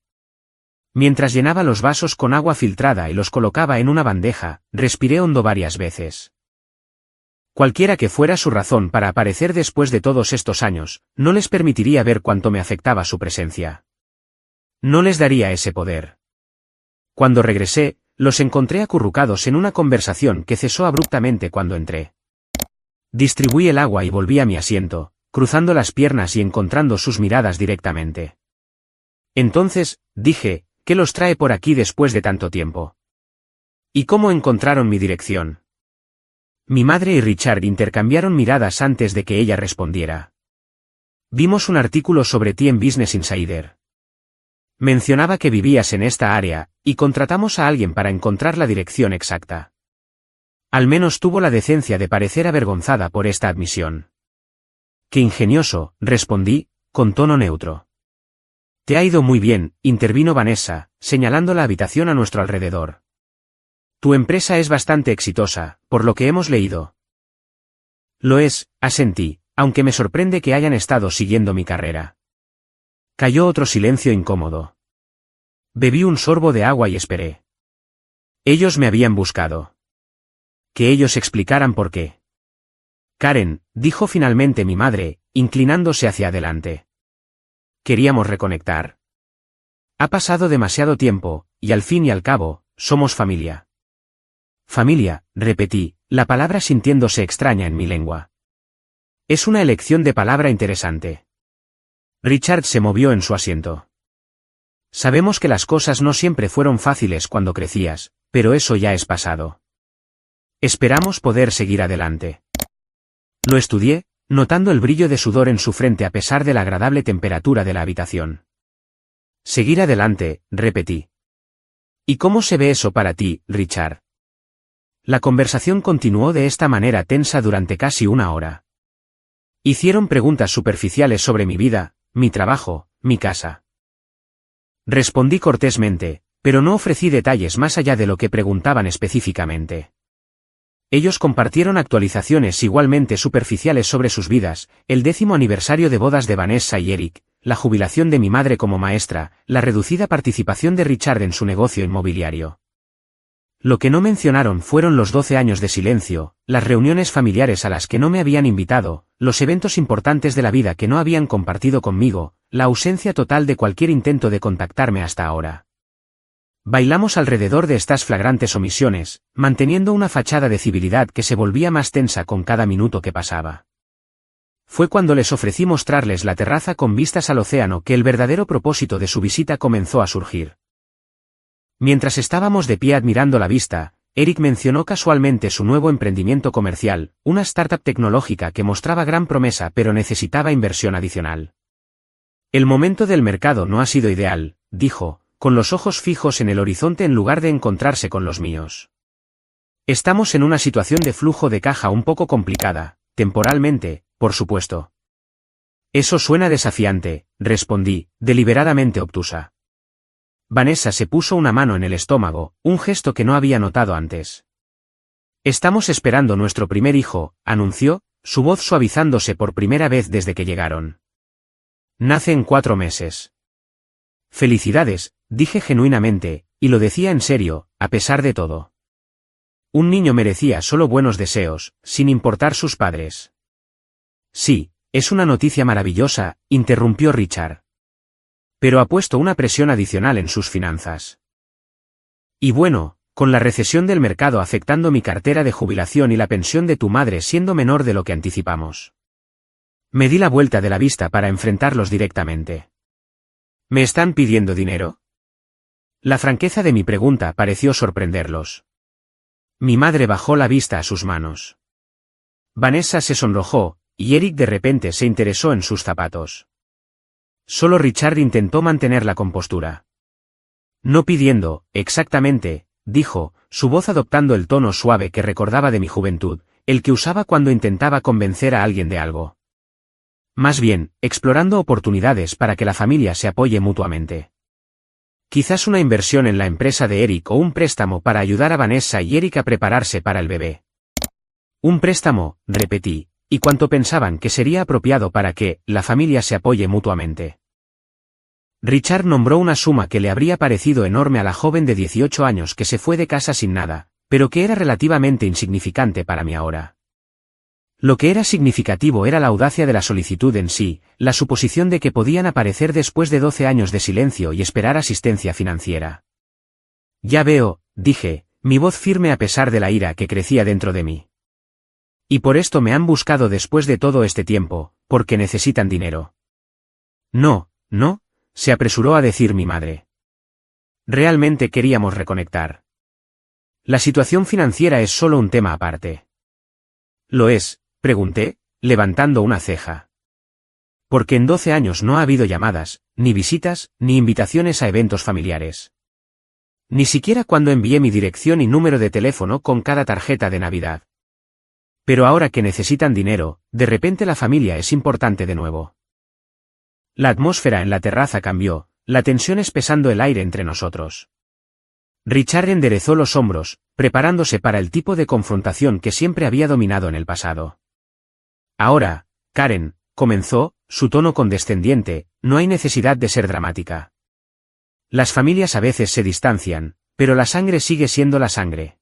A: Mientras llenaba los vasos con agua filtrada y los colocaba en una bandeja, respiré hondo varias veces. Cualquiera que fuera su razón para aparecer después de todos estos años, no les permitiría ver cuánto me afectaba su presencia. No les daría ese poder. Cuando regresé, los encontré acurrucados en una conversación que cesó abruptamente cuando entré. Distribuí el agua y volví a mi asiento, cruzando las piernas y encontrando sus miradas directamente. Entonces, dije, ¿qué los trae por aquí después de tanto tiempo? ¿Y cómo encontraron mi dirección? Mi madre y Richard intercambiaron miradas antes de que ella respondiera. Vimos un artículo sobre ti en Business Insider. Mencionaba que vivías en esta área, y contratamos a alguien para encontrar la dirección exacta. Al menos tuvo la decencia de parecer avergonzada por esta admisión. Qué ingenioso, respondí, con tono neutro. Te ha ido muy bien, intervino Vanessa, señalando la habitación a nuestro alrededor. Tu empresa es bastante exitosa, por lo que hemos leído. Lo es, asentí, aunque me sorprende que hayan estado siguiendo mi carrera. Cayó otro silencio incómodo. Bebí un sorbo de agua y esperé. Ellos me habían buscado. Que ellos explicaran por qué. Karen, dijo finalmente mi madre, inclinándose hacia adelante. Queríamos reconectar. Ha pasado demasiado tiempo, y al fin y al cabo, somos familia. Familia, repetí, la palabra sintiéndose extraña en mi lengua. Es una elección de palabra interesante. Richard se movió en su asiento. Sabemos que las cosas no siempre fueron fáciles cuando crecías, pero eso ya es pasado. Esperamos poder seguir adelante. Lo estudié, notando el brillo de sudor en su frente a pesar de la agradable temperatura de la habitación. Seguir adelante, repetí. ¿Y cómo se ve eso para ti, Richard? La conversación continuó de esta manera tensa durante casi una hora. Hicieron preguntas superficiales sobre mi vida, mi trabajo, mi casa. Respondí cortésmente, pero no ofrecí detalles más allá de lo que preguntaban específicamente. Ellos compartieron actualizaciones igualmente superficiales sobre sus vidas, el 10º aniversario de bodas de Vanessa y Eric, la jubilación de mi madre como maestra, la reducida participación de Richard en su negocio inmobiliario. Lo que no mencionaron fueron los 12 años de silencio, las reuniones familiares a las que no me habían invitado, los eventos importantes de la vida que no habían compartido conmigo, la ausencia total de cualquier intento de contactarme hasta ahora. Bailamos alrededor de estas flagrantes omisiones, manteniendo una fachada de civilidad que se volvía más tensa con cada minuto que pasaba. Fue cuando les ofrecí mostrarles la terraza con vistas al océano que el verdadero propósito de su visita comenzó a surgir. Mientras estábamos de pie admirando la vista, Eric mencionó casualmente su nuevo emprendimiento comercial, una startup tecnológica que mostraba gran promesa pero necesitaba inversión adicional. El momento del mercado no ha sido ideal, dijo, con los ojos fijos en el horizonte en lugar de encontrarse con los míos. Estamos en una situación de flujo de caja un poco complicada, temporalmente, por supuesto. Eso suena desafiante, respondí, deliberadamente obtusa. Vanessa se puso una mano en el estómago, un gesto que no había notado antes. Estamos esperando nuestro primer hijo, anunció, su voz suavizándose por primera vez desde que llegaron. Nace en 4 meses. Felicidades, dije genuinamente, y lo decía en serio, a pesar de todo. Un niño merecía solo buenos deseos, sin importar sus padres. Sí, es una noticia maravillosa, interrumpió Richard. Pero ha puesto una presión adicional en sus finanzas. Y bueno, con la recesión del mercado afectando mi cartera de jubilación y la pensión de tu madre siendo menor de lo que anticipamos. Me di la vuelta de la vista para enfrentarlos directamente. ¿Me están pidiendo dinero? La franqueza de mi pregunta pareció sorprenderlos. Mi madre bajó la vista a sus manos. Vanessa se sonrojó, y Eric de repente se interesó en sus zapatos. Solo Richard intentó mantener la compostura. No pidiendo, exactamente, dijo, su voz adoptando el tono suave que recordaba de mi juventud, el que usaba cuando intentaba convencer a alguien de algo. Más bien, explorando oportunidades para que la familia se apoye mutuamente. Quizás una inversión en la empresa de Eric o un préstamo para ayudar a Vanessa y Eric a prepararse para el bebé. Un préstamo, repetí, y cuanto pensaban que sería apropiado para que la familia se apoye mutuamente. Richard nombró una suma que le habría parecido enorme a la joven de 18 años que se fue de casa sin nada, pero que era relativamente insignificante para mí ahora. Lo que era significativo era la audacia de la solicitud en sí, la suposición de que podían aparecer después de 12 años de silencio y esperar asistencia financiera. Ya veo, dije, mi voz firme a pesar de la ira que crecía dentro de mí. Y por esto me han buscado después de todo este tiempo, porque necesitan dinero. No, no, se apresuró a decir mi madre. Realmente queríamos reconectar. La situación financiera es solo un tema aparte. ¿Lo es? Pregunté, levantando una ceja. Porque en 12 años no ha habido llamadas, ni visitas, ni invitaciones a eventos familiares. Ni siquiera cuando envié mi dirección y número de teléfono con cada tarjeta de Navidad. Pero ahora que necesitan dinero, de repente la familia es importante de nuevo. La atmósfera en la terraza cambió, la tensión espesando el aire entre nosotros. Richard enderezó los hombros, preparándose para el tipo de confrontación que siempre había dominado en el pasado. Ahora, Karen, comenzó, su tono condescendiente, no hay necesidad de ser dramática. Las familias a veces se distancian, pero la sangre sigue siendo la sangre.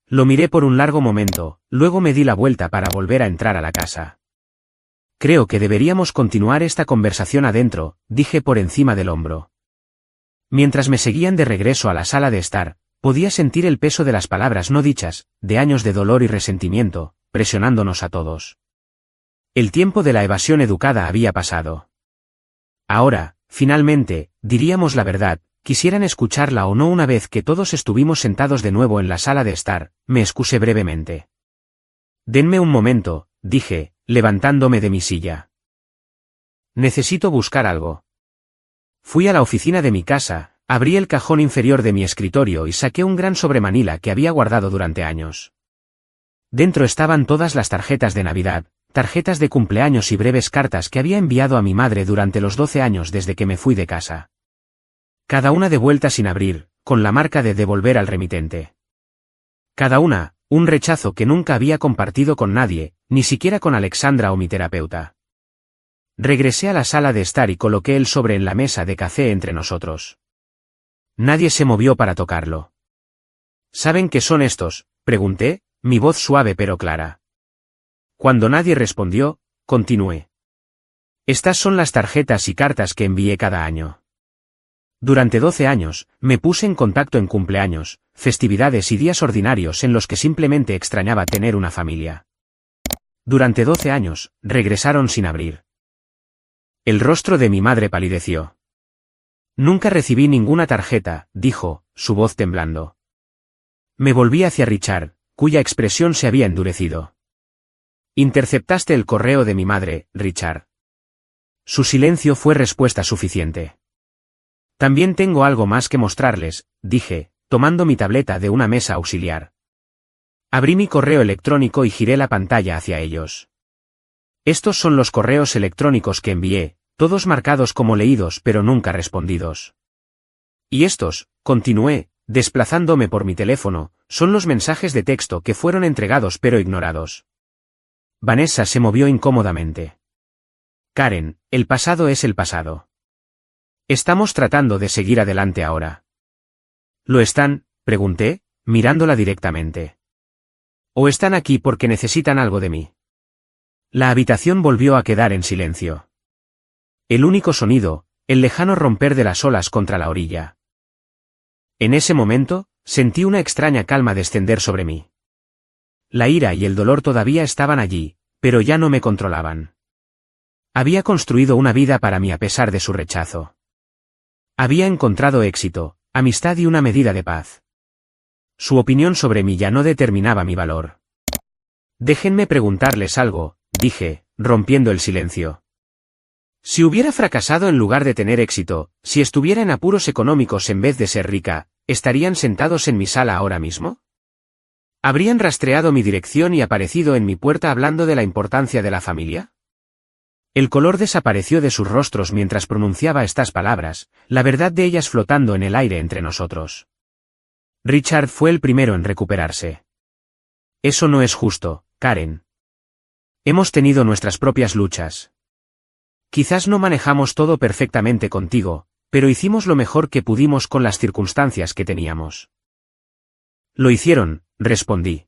A: Lo miré por un largo momento, luego me di la vuelta para volver a entrar a la casa. Creo que deberíamos continuar esta conversación adentro, dije por encima del hombro. Mientras me seguían de regreso a la sala de estar, podía sentir el peso de las palabras no dichas, de años de dolor y resentimiento, presionándonos a todos. El tiempo de la evasión educada había pasado. Ahora, finalmente, diríamos la verdad, quisieran escucharla o no. Una vez que todos estuvimos sentados de nuevo en la sala de estar, me excusé brevemente. Denme un momento, dije, levantándome de mi silla. Necesito buscar algo. Fui a la oficina de mi casa, abrí el cajón inferior de mi escritorio y saqué un gran sobremanila que había guardado durante años. Dentro estaban todas las tarjetas de Navidad, tarjetas de cumpleaños y breves cartas que había enviado a mi madre durante los 12 años desde que me fui de casa. Cada una devuelta sin abrir, con la marca de devolver al remitente. Cada una, un rechazo que nunca había compartido con nadie, ni siquiera con Alexandra o mi terapeuta. Regresé a la sala de estar y coloqué el sobre en la mesa de café entre nosotros. Nadie se movió para tocarlo. ¿Saben qué son estos?, pregunté, mi voz suave pero clara. Cuando nadie respondió, continué. Estas son las tarjetas y cartas que envié cada año. Durante 12 años, me puse en contacto en cumpleaños, festividades y días ordinarios en los que simplemente extrañaba tener una familia. Durante 12 años, regresaron sin abrir. El rostro de mi madre palideció. Nunca recibí ninguna tarjeta, dijo, su voz temblando. Me volví hacia Richard, cuya expresión se había endurecido. Interceptaste el correo de mi madre, Richard. Su silencio fue respuesta suficiente. También tengo algo más que mostrarles, dije, tomando mi tableta de una mesa auxiliar. Abrí mi correo electrónico y giré la pantalla hacia ellos. Estos son los correos electrónicos que envié, todos marcados como leídos pero nunca respondidos. Y estos, continué, desplazándome por mi teléfono, son los mensajes de texto que fueron entregados pero ignorados. Vanessa se movió incómodamente. Karen, el pasado es el pasado. Estamos tratando de seguir adelante ahora. ¿Lo están?, pregunté, mirándola directamente. ¿O están aquí porque necesitan algo de mí? La habitación volvió a quedar en silencio. El único sonido, el lejano romper de las olas contra la orilla. En ese momento, sentí una extraña calma descender sobre mí. La ira y el dolor todavía estaban allí, pero ya no me controlaban. Había construido una vida para mí a pesar de su rechazo. Había encontrado éxito, amistad y una medida de paz. Su opinión sobre mí ya no determinaba mi valor. Déjenme preguntarles algo, dije, rompiendo el silencio. Si hubiera fracasado en lugar de tener éxito, si estuviera en apuros económicos en vez de ser rica, ¿estarían sentados en mi sala ahora mismo? ¿Habrían rastreado mi dirección y aparecido en mi puerta hablando de la importancia de la familia? El color desapareció de sus rostros mientras pronunciaba estas palabras, la verdad de ellas flotando en el aire entre nosotros. Richard fue el primero en recuperarse. Eso no es justo, Karen. Hemos tenido nuestras propias luchas. Quizás no manejamos todo perfectamente contigo, pero hicimos lo mejor que pudimos con las circunstancias que teníamos. Lo hicieron, respondí.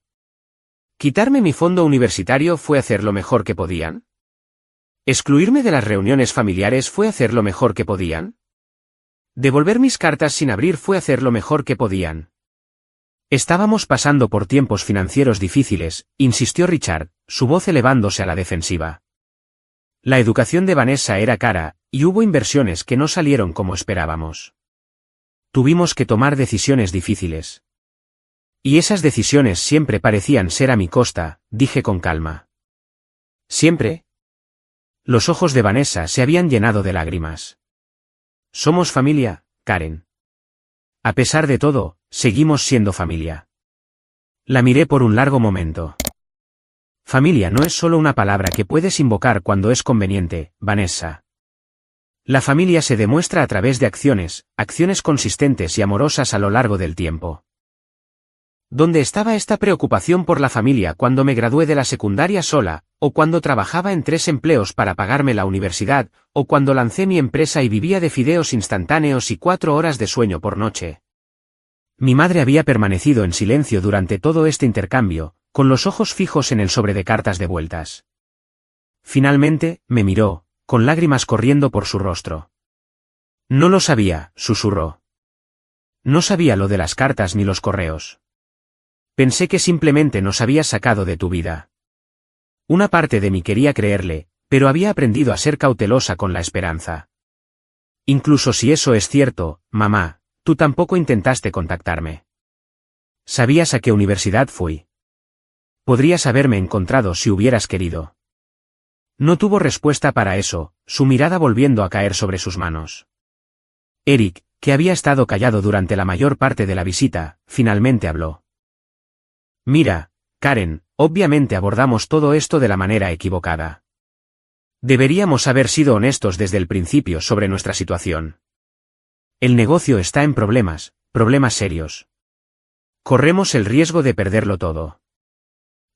A: ¿Quitarme mi fondo universitario fue hacer lo mejor que podían? ¿Excluirme de las reuniones familiares fue hacer lo mejor que podían? ¿Devolver mis cartas sin abrir fue hacer lo mejor que podían? Estábamos pasando por tiempos financieros difíciles, insistió Richard, su voz elevándose a la defensiva. La educación de Vanessa era cara, y hubo inversiones que no salieron como esperábamos. Tuvimos que tomar decisiones difíciles. Y esas decisiones siempre parecían ser a mi costa, dije con calma. ¿Siempre? Los ojos de Vanessa se habían llenado de lágrimas. Somos familia, Karen. A pesar de todo, seguimos siendo familia. La miré por un largo momento. Familia no es solo una palabra que puedes invocar cuando es conveniente, Vanessa. La familia se demuestra a través de acciones consistentes y amorosas a lo largo del tiempo. ¿Dónde estaba esta preocupación por la familia cuando me gradué de la secundaria sola, o cuando trabajaba en 3 empleos para pagarme la universidad, o cuando lancé mi empresa y vivía de fideos instantáneos y 4 horas de sueño por noche? Mi madre había permanecido en silencio durante todo este intercambio, con los ojos fijos en el sobre de cartas devueltas. Finalmente, me miró, con lágrimas corriendo por su rostro. No lo sabía, susurró. No sabía lo de las cartas ni los correos. Pensé que simplemente nos habías sacado de tu vida. Una parte de mí quería creerle, pero había aprendido a ser cautelosa con la esperanza. Incluso si eso es cierto, mamá, tú tampoco intentaste contactarme. ¿Sabías a qué universidad fui? Podrías haberme encontrado si hubieras querido. No tuvo respuesta para eso, su mirada volviendo a caer sobre sus manos. Eric, que había estado callado durante la mayor parte de la visita, finalmente habló. Mira, Karen, obviamente abordamos todo esto de la manera equivocada. Deberíamos haber sido honestos desde el principio sobre nuestra situación. El negocio está en problemas serios. Corremos el riesgo de perderlo todo.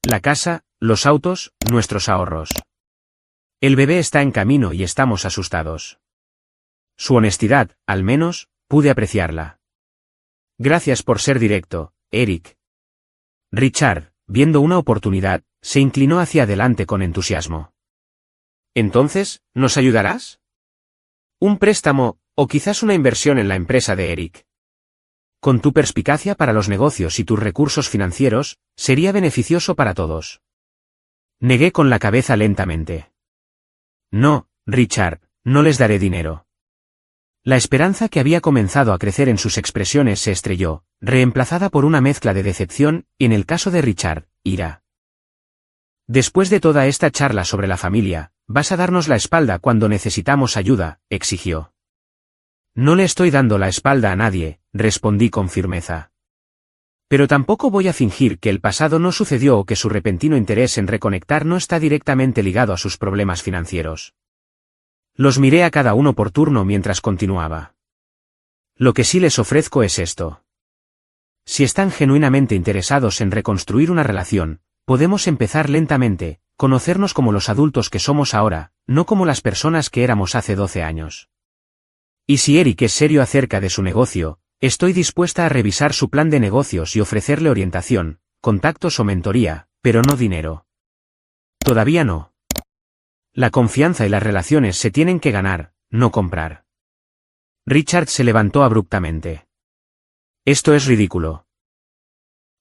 A: La casa, los autos, nuestros ahorros. El bebé está en camino y estamos asustados. Su honestidad, al menos, pude apreciarla. Gracias por ser directo, Eric. Richard, viendo una oportunidad, se inclinó hacia adelante con entusiasmo. Entonces, ¿nos ayudarás? Un préstamo, o quizás una inversión en la empresa de Eric. Con tu perspicacia para los negocios y tus recursos financieros, sería beneficioso para todos. Negué con la cabeza lentamente. No, Richard, no les daré dinero. La esperanza que había comenzado a crecer en sus expresiones se estrelló, reemplazada por una mezcla de decepción y, en el caso de Richard, ira. Después de toda esta charla sobre la familia, vas a darnos la espalda cuando necesitamos ayuda, exigió. No le estoy dando la espalda a nadie, respondí con firmeza. Pero tampoco voy a fingir que el pasado no sucedió o que su repentino interés en reconectar no está directamente ligado a sus problemas financieros. Los miré a cada uno por turno mientras continuaba. Lo que sí les ofrezco es esto. Si están genuinamente interesados en reconstruir una relación, podemos empezar lentamente, conocernos como los adultos que somos ahora, no como las personas que éramos hace 12 años. Y si Eric es serio acerca de su negocio, estoy dispuesta a revisar su plan de negocios y ofrecerle orientación, contactos o mentoría, pero no dinero. Todavía no. La confianza y las relaciones se tienen que ganar, no comprar. Richard se levantó abruptamente. Esto es ridículo.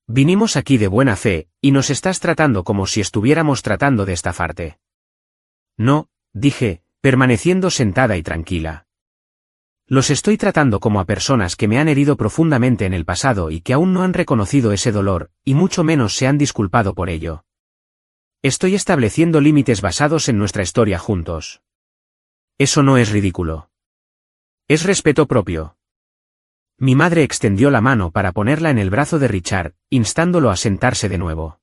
A: Vinimos aquí de buena fe, y nos estás tratando como si estuviéramos tratando de estafarte. No, dije, permaneciendo sentada y tranquila. Los estoy tratando como a personas que me han herido profundamente en el pasado y que aún no han reconocido ese dolor, y mucho menos se han disculpado por ello. Estoy estableciendo límites basados en nuestra historia juntos. Eso no es ridículo. Es respeto propio. Mi madre extendió la mano para ponerla en el brazo de Richard, instándolo a sentarse de nuevo.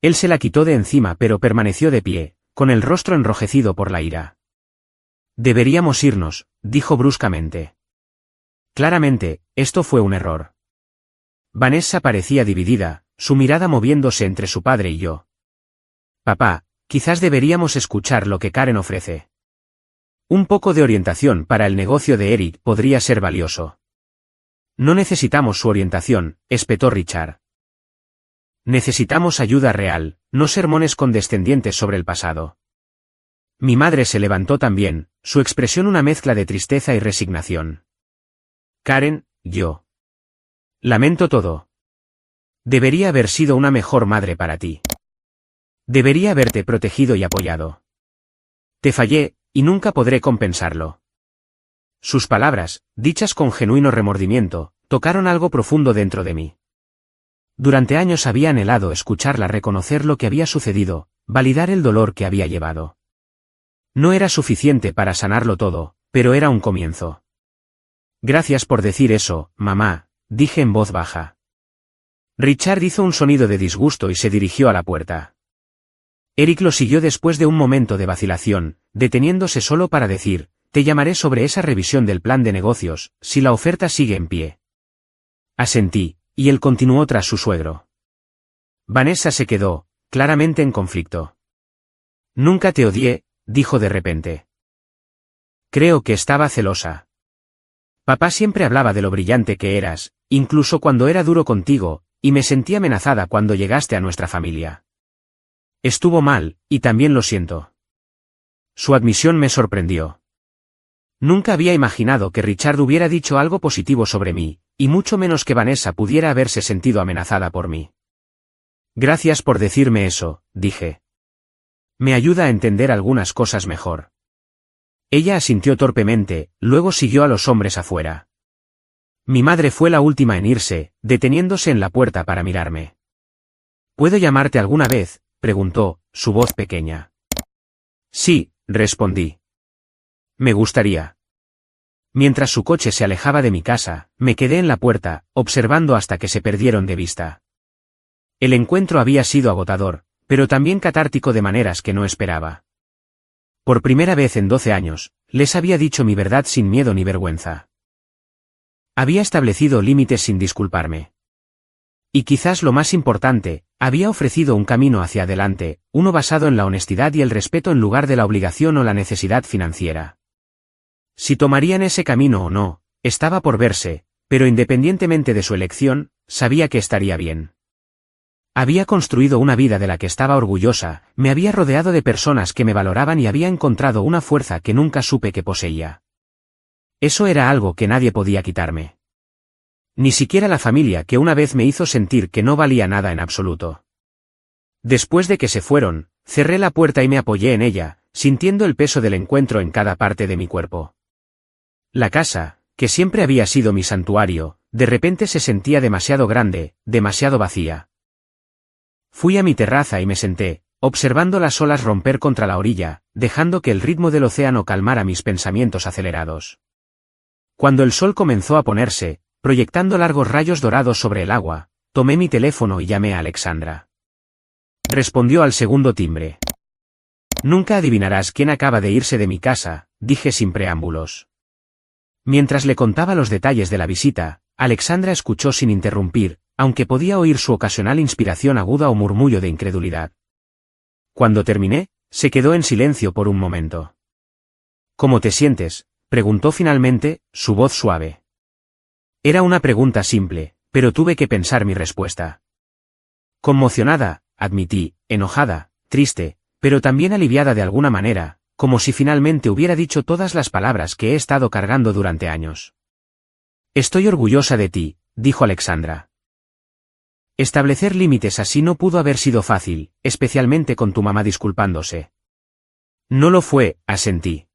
A: Él se la quitó de encima pero permaneció de pie, con el rostro enrojecido por la ira. Deberíamos irnos, dijo bruscamente. Claramente, esto fue un error. Vanessa parecía dividida, su mirada moviéndose entre su padre y yo. Papá, quizás deberíamos escuchar lo que Karen ofrece. Un poco de orientación para el negocio de Eric podría ser valioso. No necesitamos su orientación, espetó Richard. Necesitamos ayuda real, no sermones condescendientes sobre el pasado. Mi madre se levantó también, su expresión una mezcla de tristeza y resignación. Karen, yo. Lamento todo. Debería haber sido una mejor madre para ti. Debería haberte protegido y apoyado. Te fallé, y nunca podré compensarlo. Sus palabras, dichas con genuino remordimiento, tocaron algo profundo dentro de mí. Durante años había anhelado escucharla reconocer lo que había sucedido, validar el dolor que había llevado. No era suficiente para sanarlo todo, pero era un comienzo. Gracias por decir eso, mamá, dije en voz baja. Richard hizo un sonido de disgusto y se dirigió a la puerta. Eric lo siguió después de un momento de vacilación, deteniéndose solo para decir, te llamaré sobre esa revisión del plan de negocios, si la oferta sigue en pie. Asentí, y él continuó tras su suegro. Vanessa se quedó, claramente en conflicto. Nunca te odié, dijo de repente. Creo que estaba celosa. Papá siempre hablaba de lo brillante que eras, incluso cuando era duro contigo, y me sentí amenazada cuando llegaste a nuestra familia. Estuvo mal, y también lo siento. Su admisión me sorprendió. Nunca había imaginado que Richard hubiera dicho algo positivo sobre mí, y mucho menos que Vanessa pudiera haberse sentido amenazada por mí. Gracias por decirme eso, dije. Me ayuda a entender algunas cosas mejor. Ella asintió torpemente, luego siguió a los hombres afuera. Mi madre fue la última en irse, deteniéndose en la puerta para mirarme. ¿Puedo llamarte alguna vez?, preguntó, su voz pequeña. Sí, respondí. Me gustaría. Mientras su coche se alejaba de mi casa, me quedé en la puerta, observando hasta que se perdieron de vista. El encuentro había sido agotador, pero también catártico de maneras que no esperaba. Por primera vez en 12 años, les había dicho mi verdad sin miedo ni vergüenza. Había establecido límites sin disculparme. Y quizás lo más importante, había ofrecido un camino hacia adelante, uno basado en la honestidad y el respeto en lugar de la obligación o la necesidad financiera. Si tomarían ese camino o no, estaba por verse, pero independientemente de su elección, sabía que estaría bien. Había construido una vida de la que estaba orgullosa, me había rodeado de personas que me valoraban y había encontrado una fuerza que nunca supe que poseía. Eso era algo que nadie podía quitarme. Ni siquiera la familia que una vez me hizo sentir que no valía nada en absoluto. Después de que se fueron, cerré la puerta y me apoyé en ella, sintiendo el peso del encuentro en cada parte de mi cuerpo. La casa, que siempre había sido mi santuario, de repente se sentía demasiado grande, demasiado vacía. Fui a mi terraza y me senté, observando las olas romper contra la orilla, dejando que el ritmo del océano calmara mis pensamientos acelerados. Cuando el sol comenzó a ponerse, proyectando largos rayos dorados sobre el agua, tomé mi teléfono y llamé a Alexandra. Respondió al segundo timbre. Nunca adivinarás quién acaba de irse de mi casa, dije sin preámbulos. Mientras le contaba los detalles de la visita, Alexandra escuchó sin interrumpir, aunque podía oír su ocasional inspiración aguda o murmullo de incredulidad. Cuando terminé, se quedó en silencio por un momento. ¿Cómo te sientes?, preguntó finalmente, su voz suave. Era una pregunta simple, pero tuve que pensar mi respuesta. Conmocionada, admití, enojada, triste, pero también aliviada de alguna manera, como si finalmente hubiera dicho todas las palabras que he estado cargando durante años. Estoy orgullosa de ti, dijo Alexandra. Establecer límites así no pudo haber sido fácil, especialmente con tu mamá disculpándose. No lo fue, asentí.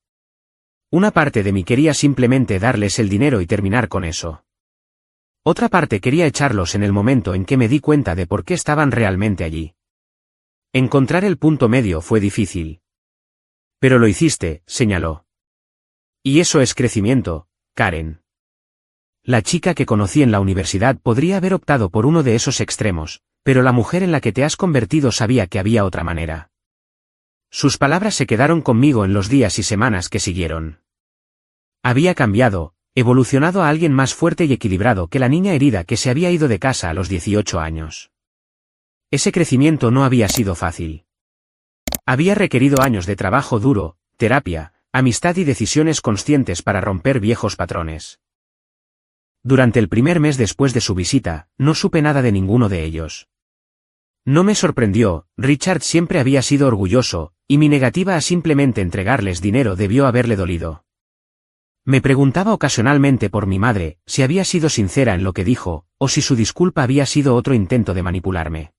A: Una parte de mí quería simplemente darles el dinero y terminar con eso. Otra parte quería echarlos en el momento en que me di cuenta de por qué estaban realmente allí. Encontrar el punto medio fue difícil. Pero lo hiciste, señaló. Y eso es crecimiento, Karen. La chica que conocí en la universidad podría haber optado por uno de esos extremos, pero la mujer en la que te has convertido sabía que había otra manera. Sus palabras se quedaron conmigo en los días y semanas que siguieron. Había cambiado, evolucionado a alguien más fuerte y equilibrado que la niña herida que se había ido de casa a los 18 años. Ese crecimiento no había sido fácil. Había requerido años de trabajo duro, terapia, amistad y decisiones conscientes para romper viejos patrones. Durante el primer mes después de su visita, no supe nada de ninguno de ellos. No me sorprendió, Richard siempre había sido orgulloso, y mi negativa a simplemente entregarles dinero debió haberle dolido. Me preguntaba ocasionalmente por mi madre, si había sido sincera en lo que dijo, o si su disculpa había sido otro intento de manipularme.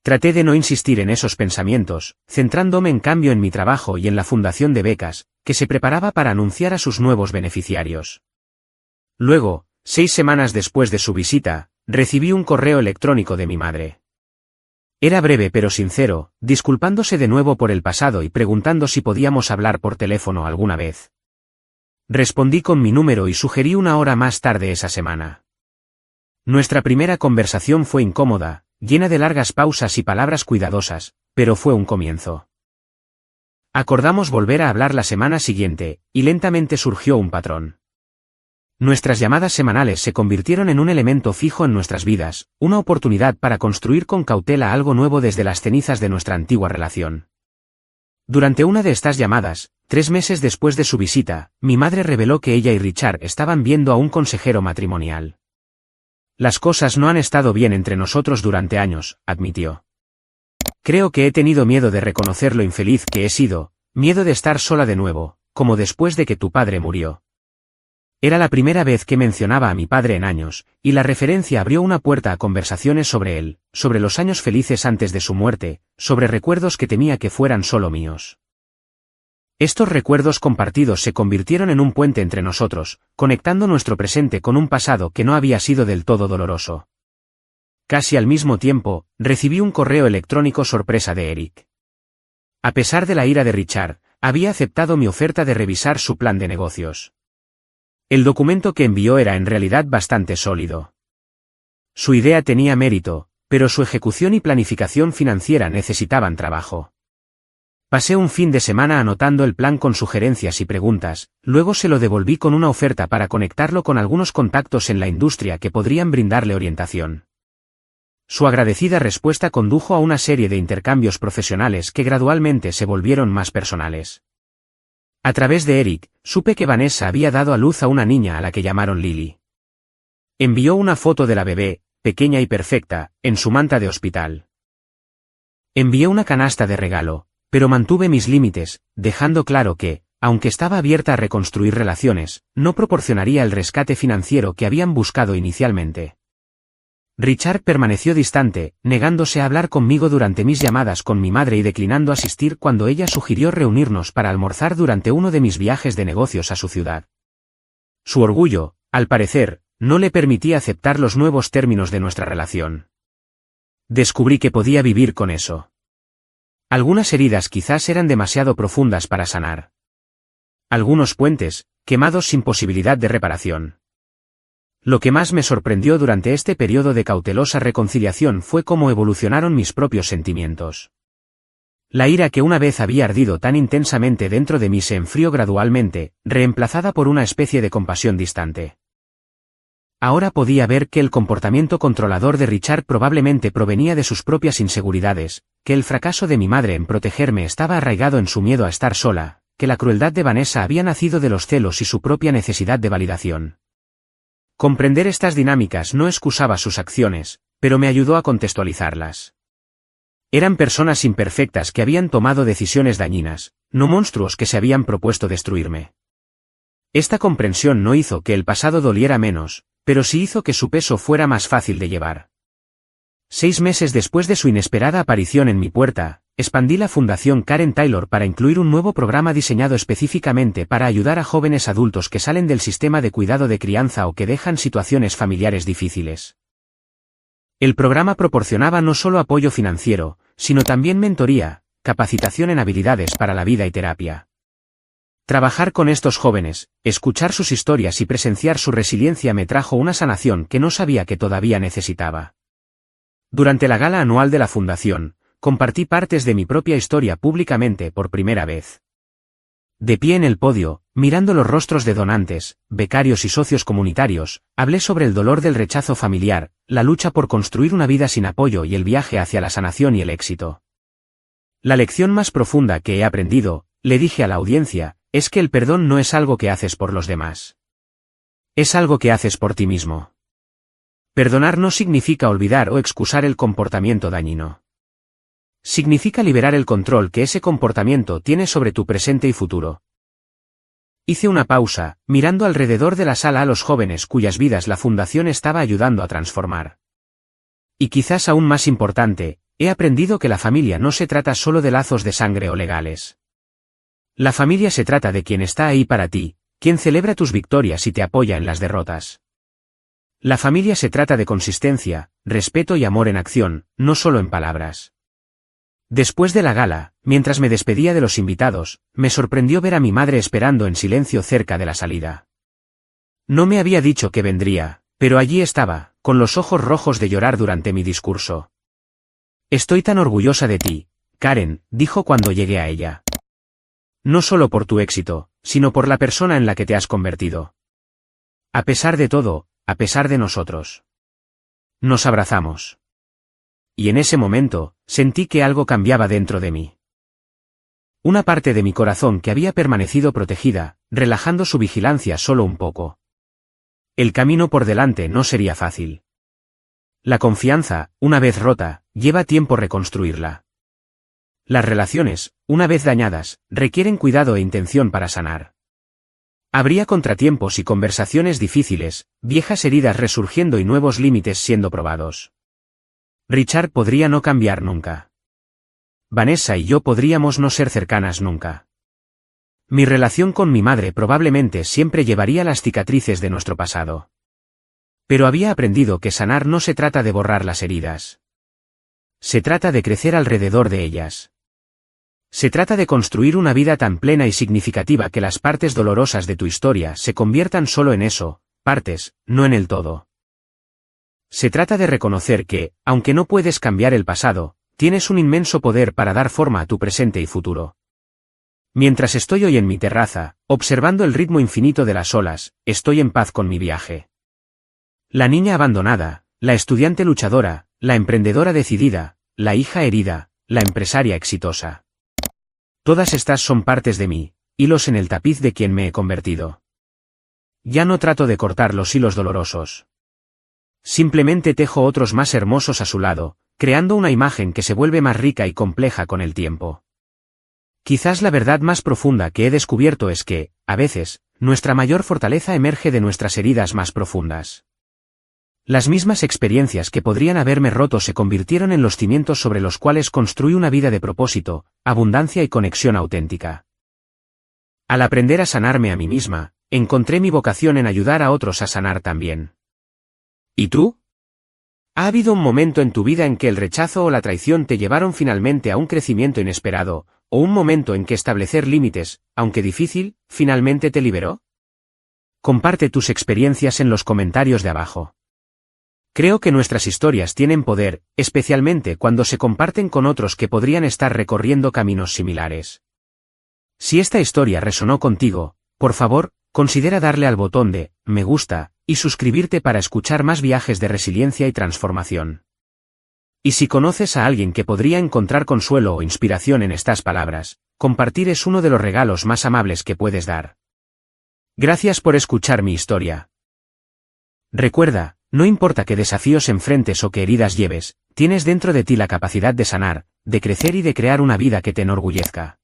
A: Traté de no insistir en esos pensamientos, centrándome en cambio en mi trabajo y en la fundación de becas, que se preparaba para anunciar a sus nuevos beneficiarios. Luego, 6 semanas después de su visita, recibí un correo electrónico de mi madre. Era breve pero sincero, disculpándose de nuevo por el pasado y preguntando si podíamos hablar por teléfono alguna vez. Respondí con mi número y sugerí una hora más tarde esa semana. Nuestra primera conversación fue incómoda, llena de largas pausas y palabras cuidadosas, pero fue un comienzo. Acordamos volver a hablar la semana siguiente, y lentamente surgió un patrón. Nuestras llamadas semanales se convirtieron en un elemento fijo en nuestras vidas, una oportunidad para construir con cautela algo nuevo desde las cenizas de nuestra antigua relación. Durante una de estas llamadas, 3 meses después de su visita, mi madre reveló que ella y Richard estaban viendo a un consejero matrimonial. Las cosas no han estado bien entre nosotros durante años, admitió. Creo que he tenido miedo de reconocer lo infeliz que he sido, miedo de estar sola de nuevo, como después de que tu padre murió. Era la primera vez que mencionaba a mi padre en años, y la referencia abrió una puerta a conversaciones sobre él, sobre los años felices antes de su muerte, sobre recuerdos que temía que fueran solo míos. Estos recuerdos compartidos se convirtieron en un puente entre nosotros, conectando nuestro presente con un pasado que no había sido del todo doloroso. Casi al mismo tiempo, recibí un correo electrónico sorpresa de Eric. A pesar de la ira de Richard, había aceptado mi oferta de revisar su plan de negocios. El documento que envió era en realidad bastante sólido. Su idea tenía mérito, pero su ejecución y planificación financiera necesitaban trabajo. Pasé un fin de semana anotando el plan con sugerencias y preguntas, luego se lo devolví con una oferta para conectarlo con algunos contactos en la industria que podrían brindarle orientación. Su agradecida respuesta condujo a una serie de intercambios profesionales que gradualmente se volvieron más personales. A través de Eric, supe que Vanessa había dado a luz a una niña a la que llamaron Lily. Envió una foto de la bebé, pequeña y perfecta, en su manta de hospital. Envié una canasta de regalo, pero mantuve mis límites, dejando claro que, aunque estaba abierta a reconstruir relaciones, no proporcionaría el rescate financiero que habían buscado inicialmente. Richard permaneció distante, negándose a hablar conmigo durante mis llamadas con mi madre y declinando asistir cuando ella sugirió reunirnos para almorzar durante uno de mis viajes de negocios a su ciudad. Su orgullo, al parecer, no le permitía aceptar los nuevos términos de nuestra relación. Descubrí que podía vivir con eso. Algunas heridas quizás eran demasiado profundas para sanar. Algunos puentes, quemados sin posibilidad de reparación. Lo que más me sorprendió durante este periodo de cautelosa reconciliación fue cómo evolucionaron mis propios sentimientos. La ira que una vez había ardido tan intensamente dentro de mí se enfrió gradualmente, reemplazada por una especie de compasión distante. Ahora podía ver que el comportamiento controlador de Richard probablemente provenía de sus propias inseguridades, que el fracaso de mi madre en protegerme estaba arraigado en su miedo a estar sola, que la crueldad de Vanessa había nacido de los celos y su propia necesidad de validación. Comprender estas dinámicas no excusaba sus acciones, pero me ayudó a contextualizarlas. Eran personas imperfectas que habían tomado decisiones dañinas, no monstruos que se habían propuesto destruirme. Esta comprensión no hizo que el pasado doliera menos, pero sí hizo que su peso fuera más fácil de llevar. 6 meses después de su inesperada aparición en mi puerta, expandí la Fundación Karen Taylor para incluir un nuevo programa diseñado específicamente para ayudar a jóvenes adultos que salen del sistema de cuidado de crianza o que dejan situaciones familiares difíciles. El programa proporcionaba no solo apoyo financiero, sino también mentoría, capacitación en habilidades para la vida y terapia. Trabajar con estos jóvenes, escuchar sus historias y presenciar su resiliencia me trajo una sanación que no sabía que todavía necesitaba. Durante la gala anual de la Fundación, compartí partes de mi propia historia públicamente por primera vez. De pie en el podio, mirando los rostros de donantes, becarios y socios comunitarios, hablé sobre el dolor del rechazo familiar, la lucha por construir una vida sin apoyo y el viaje hacia la sanación y el éxito. La lección más profunda que he aprendido, le dije a la audiencia, es que el perdón no es algo que haces por los demás. Es algo que haces por ti mismo. Perdonar no significa olvidar o excusar el comportamiento dañino. Significa liberar el control que ese comportamiento tiene sobre tu presente y futuro. Hice una pausa, mirando alrededor de la sala a los jóvenes cuyas vidas la Fundación estaba ayudando a transformar. Y quizás aún más importante, he aprendido que la familia no se trata solo de lazos de sangre o legales. La familia se trata de quien está ahí para ti, quien celebra tus victorias y te apoya en las derrotas. La familia se trata de consistencia, respeto y amor en acción, no solo en palabras. Después de la gala, mientras me despedía de los invitados, me sorprendió ver a mi madre esperando en silencio cerca de la salida. No me había dicho que vendría, pero allí estaba, con los ojos rojos de llorar durante mi discurso. Estoy tan orgullosa de ti, Karen, dijo cuando llegué a ella. No solo por tu éxito, sino por la persona en la que te has convertido. A pesar de todo, a pesar de nosotros. Nos abrazamos. Y en ese momento, sentí que algo cambiaba dentro de mí. Una parte de mi corazón que había permanecido protegida, relajando su vigilancia solo un poco. El camino por delante no sería fácil. La confianza, una vez rota, lleva tiempo reconstruirla. Las relaciones, una vez dañadas, requieren cuidado e intención para sanar. Habría contratiempos y conversaciones difíciles, viejas heridas resurgiendo y nuevos límites siendo probados. Richard podría no cambiar nunca. Vanessa y yo podríamos no ser cercanas nunca. Mi relación con mi madre probablemente siempre llevaría las cicatrices de nuestro pasado. Pero había aprendido que sanar no se trata de borrar las heridas. Se trata de crecer alrededor de ellas. Se trata de construir una vida tan plena y significativa que las partes dolorosas de tu historia se conviertan solo en eso, partes, no en el todo. Se trata de reconocer que, aunque no puedes cambiar el pasado, tienes un inmenso poder para dar forma a tu presente y futuro. Mientras estoy hoy en mi terraza, observando el ritmo infinito de las olas, estoy en paz con mi viaje. La niña abandonada, la estudiante luchadora, la emprendedora decidida, la hija herida, la empresaria exitosa. Todas estas son partes de mí, hilos en el tapiz de quien me he convertido. Ya no trato de cortar los hilos dolorosos. Simplemente tejo otros más hermosos a su lado, creando una imagen que se vuelve más rica y compleja con el tiempo. Quizás la verdad más profunda que he descubierto es que, a veces, nuestra mayor fortaleza emerge de nuestras heridas más profundas. Las mismas experiencias que podrían haberme roto se convirtieron en los cimientos sobre los cuales construí una vida de propósito, abundancia y conexión auténtica. Al aprender a sanarme a mí misma, encontré mi vocación en ayudar a otros a sanar también. ¿Y tú? ¿Ha habido un momento en tu vida en que el rechazo o la traición te llevaron finalmente a un crecimiento inesperado, o un momento en que establecer límites, aunque difícil, finalmente te liberó? Comparte tus experiencias en los comentarios de abajo. Creo que nuestras historias tienen poder, especialmente cuando se comparten con otros que podrían estar recorriendo caminos similares. Si esta historia resonó contigo, por favor, considera darle al botón de me gusta y suscribirte para escuchar más viajes de resiliencia y transformación. Y si conoces a alguien que podría encontrar consuelo o inspiración en estas palabras, compartir es uno de los regalos más amables que puedes dar. Gracias por escuchar mi historia. Recuerda, no importa qué desafíos enfrentes o qué heridas lleves, tienes dentro de ti la capacidad de sanar, de crecer y de crear una vida que te enorgullezca.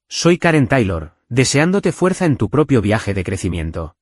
A: Soy Karen Taylor, deseándote fuerza en tu propio viaje de crecimiento.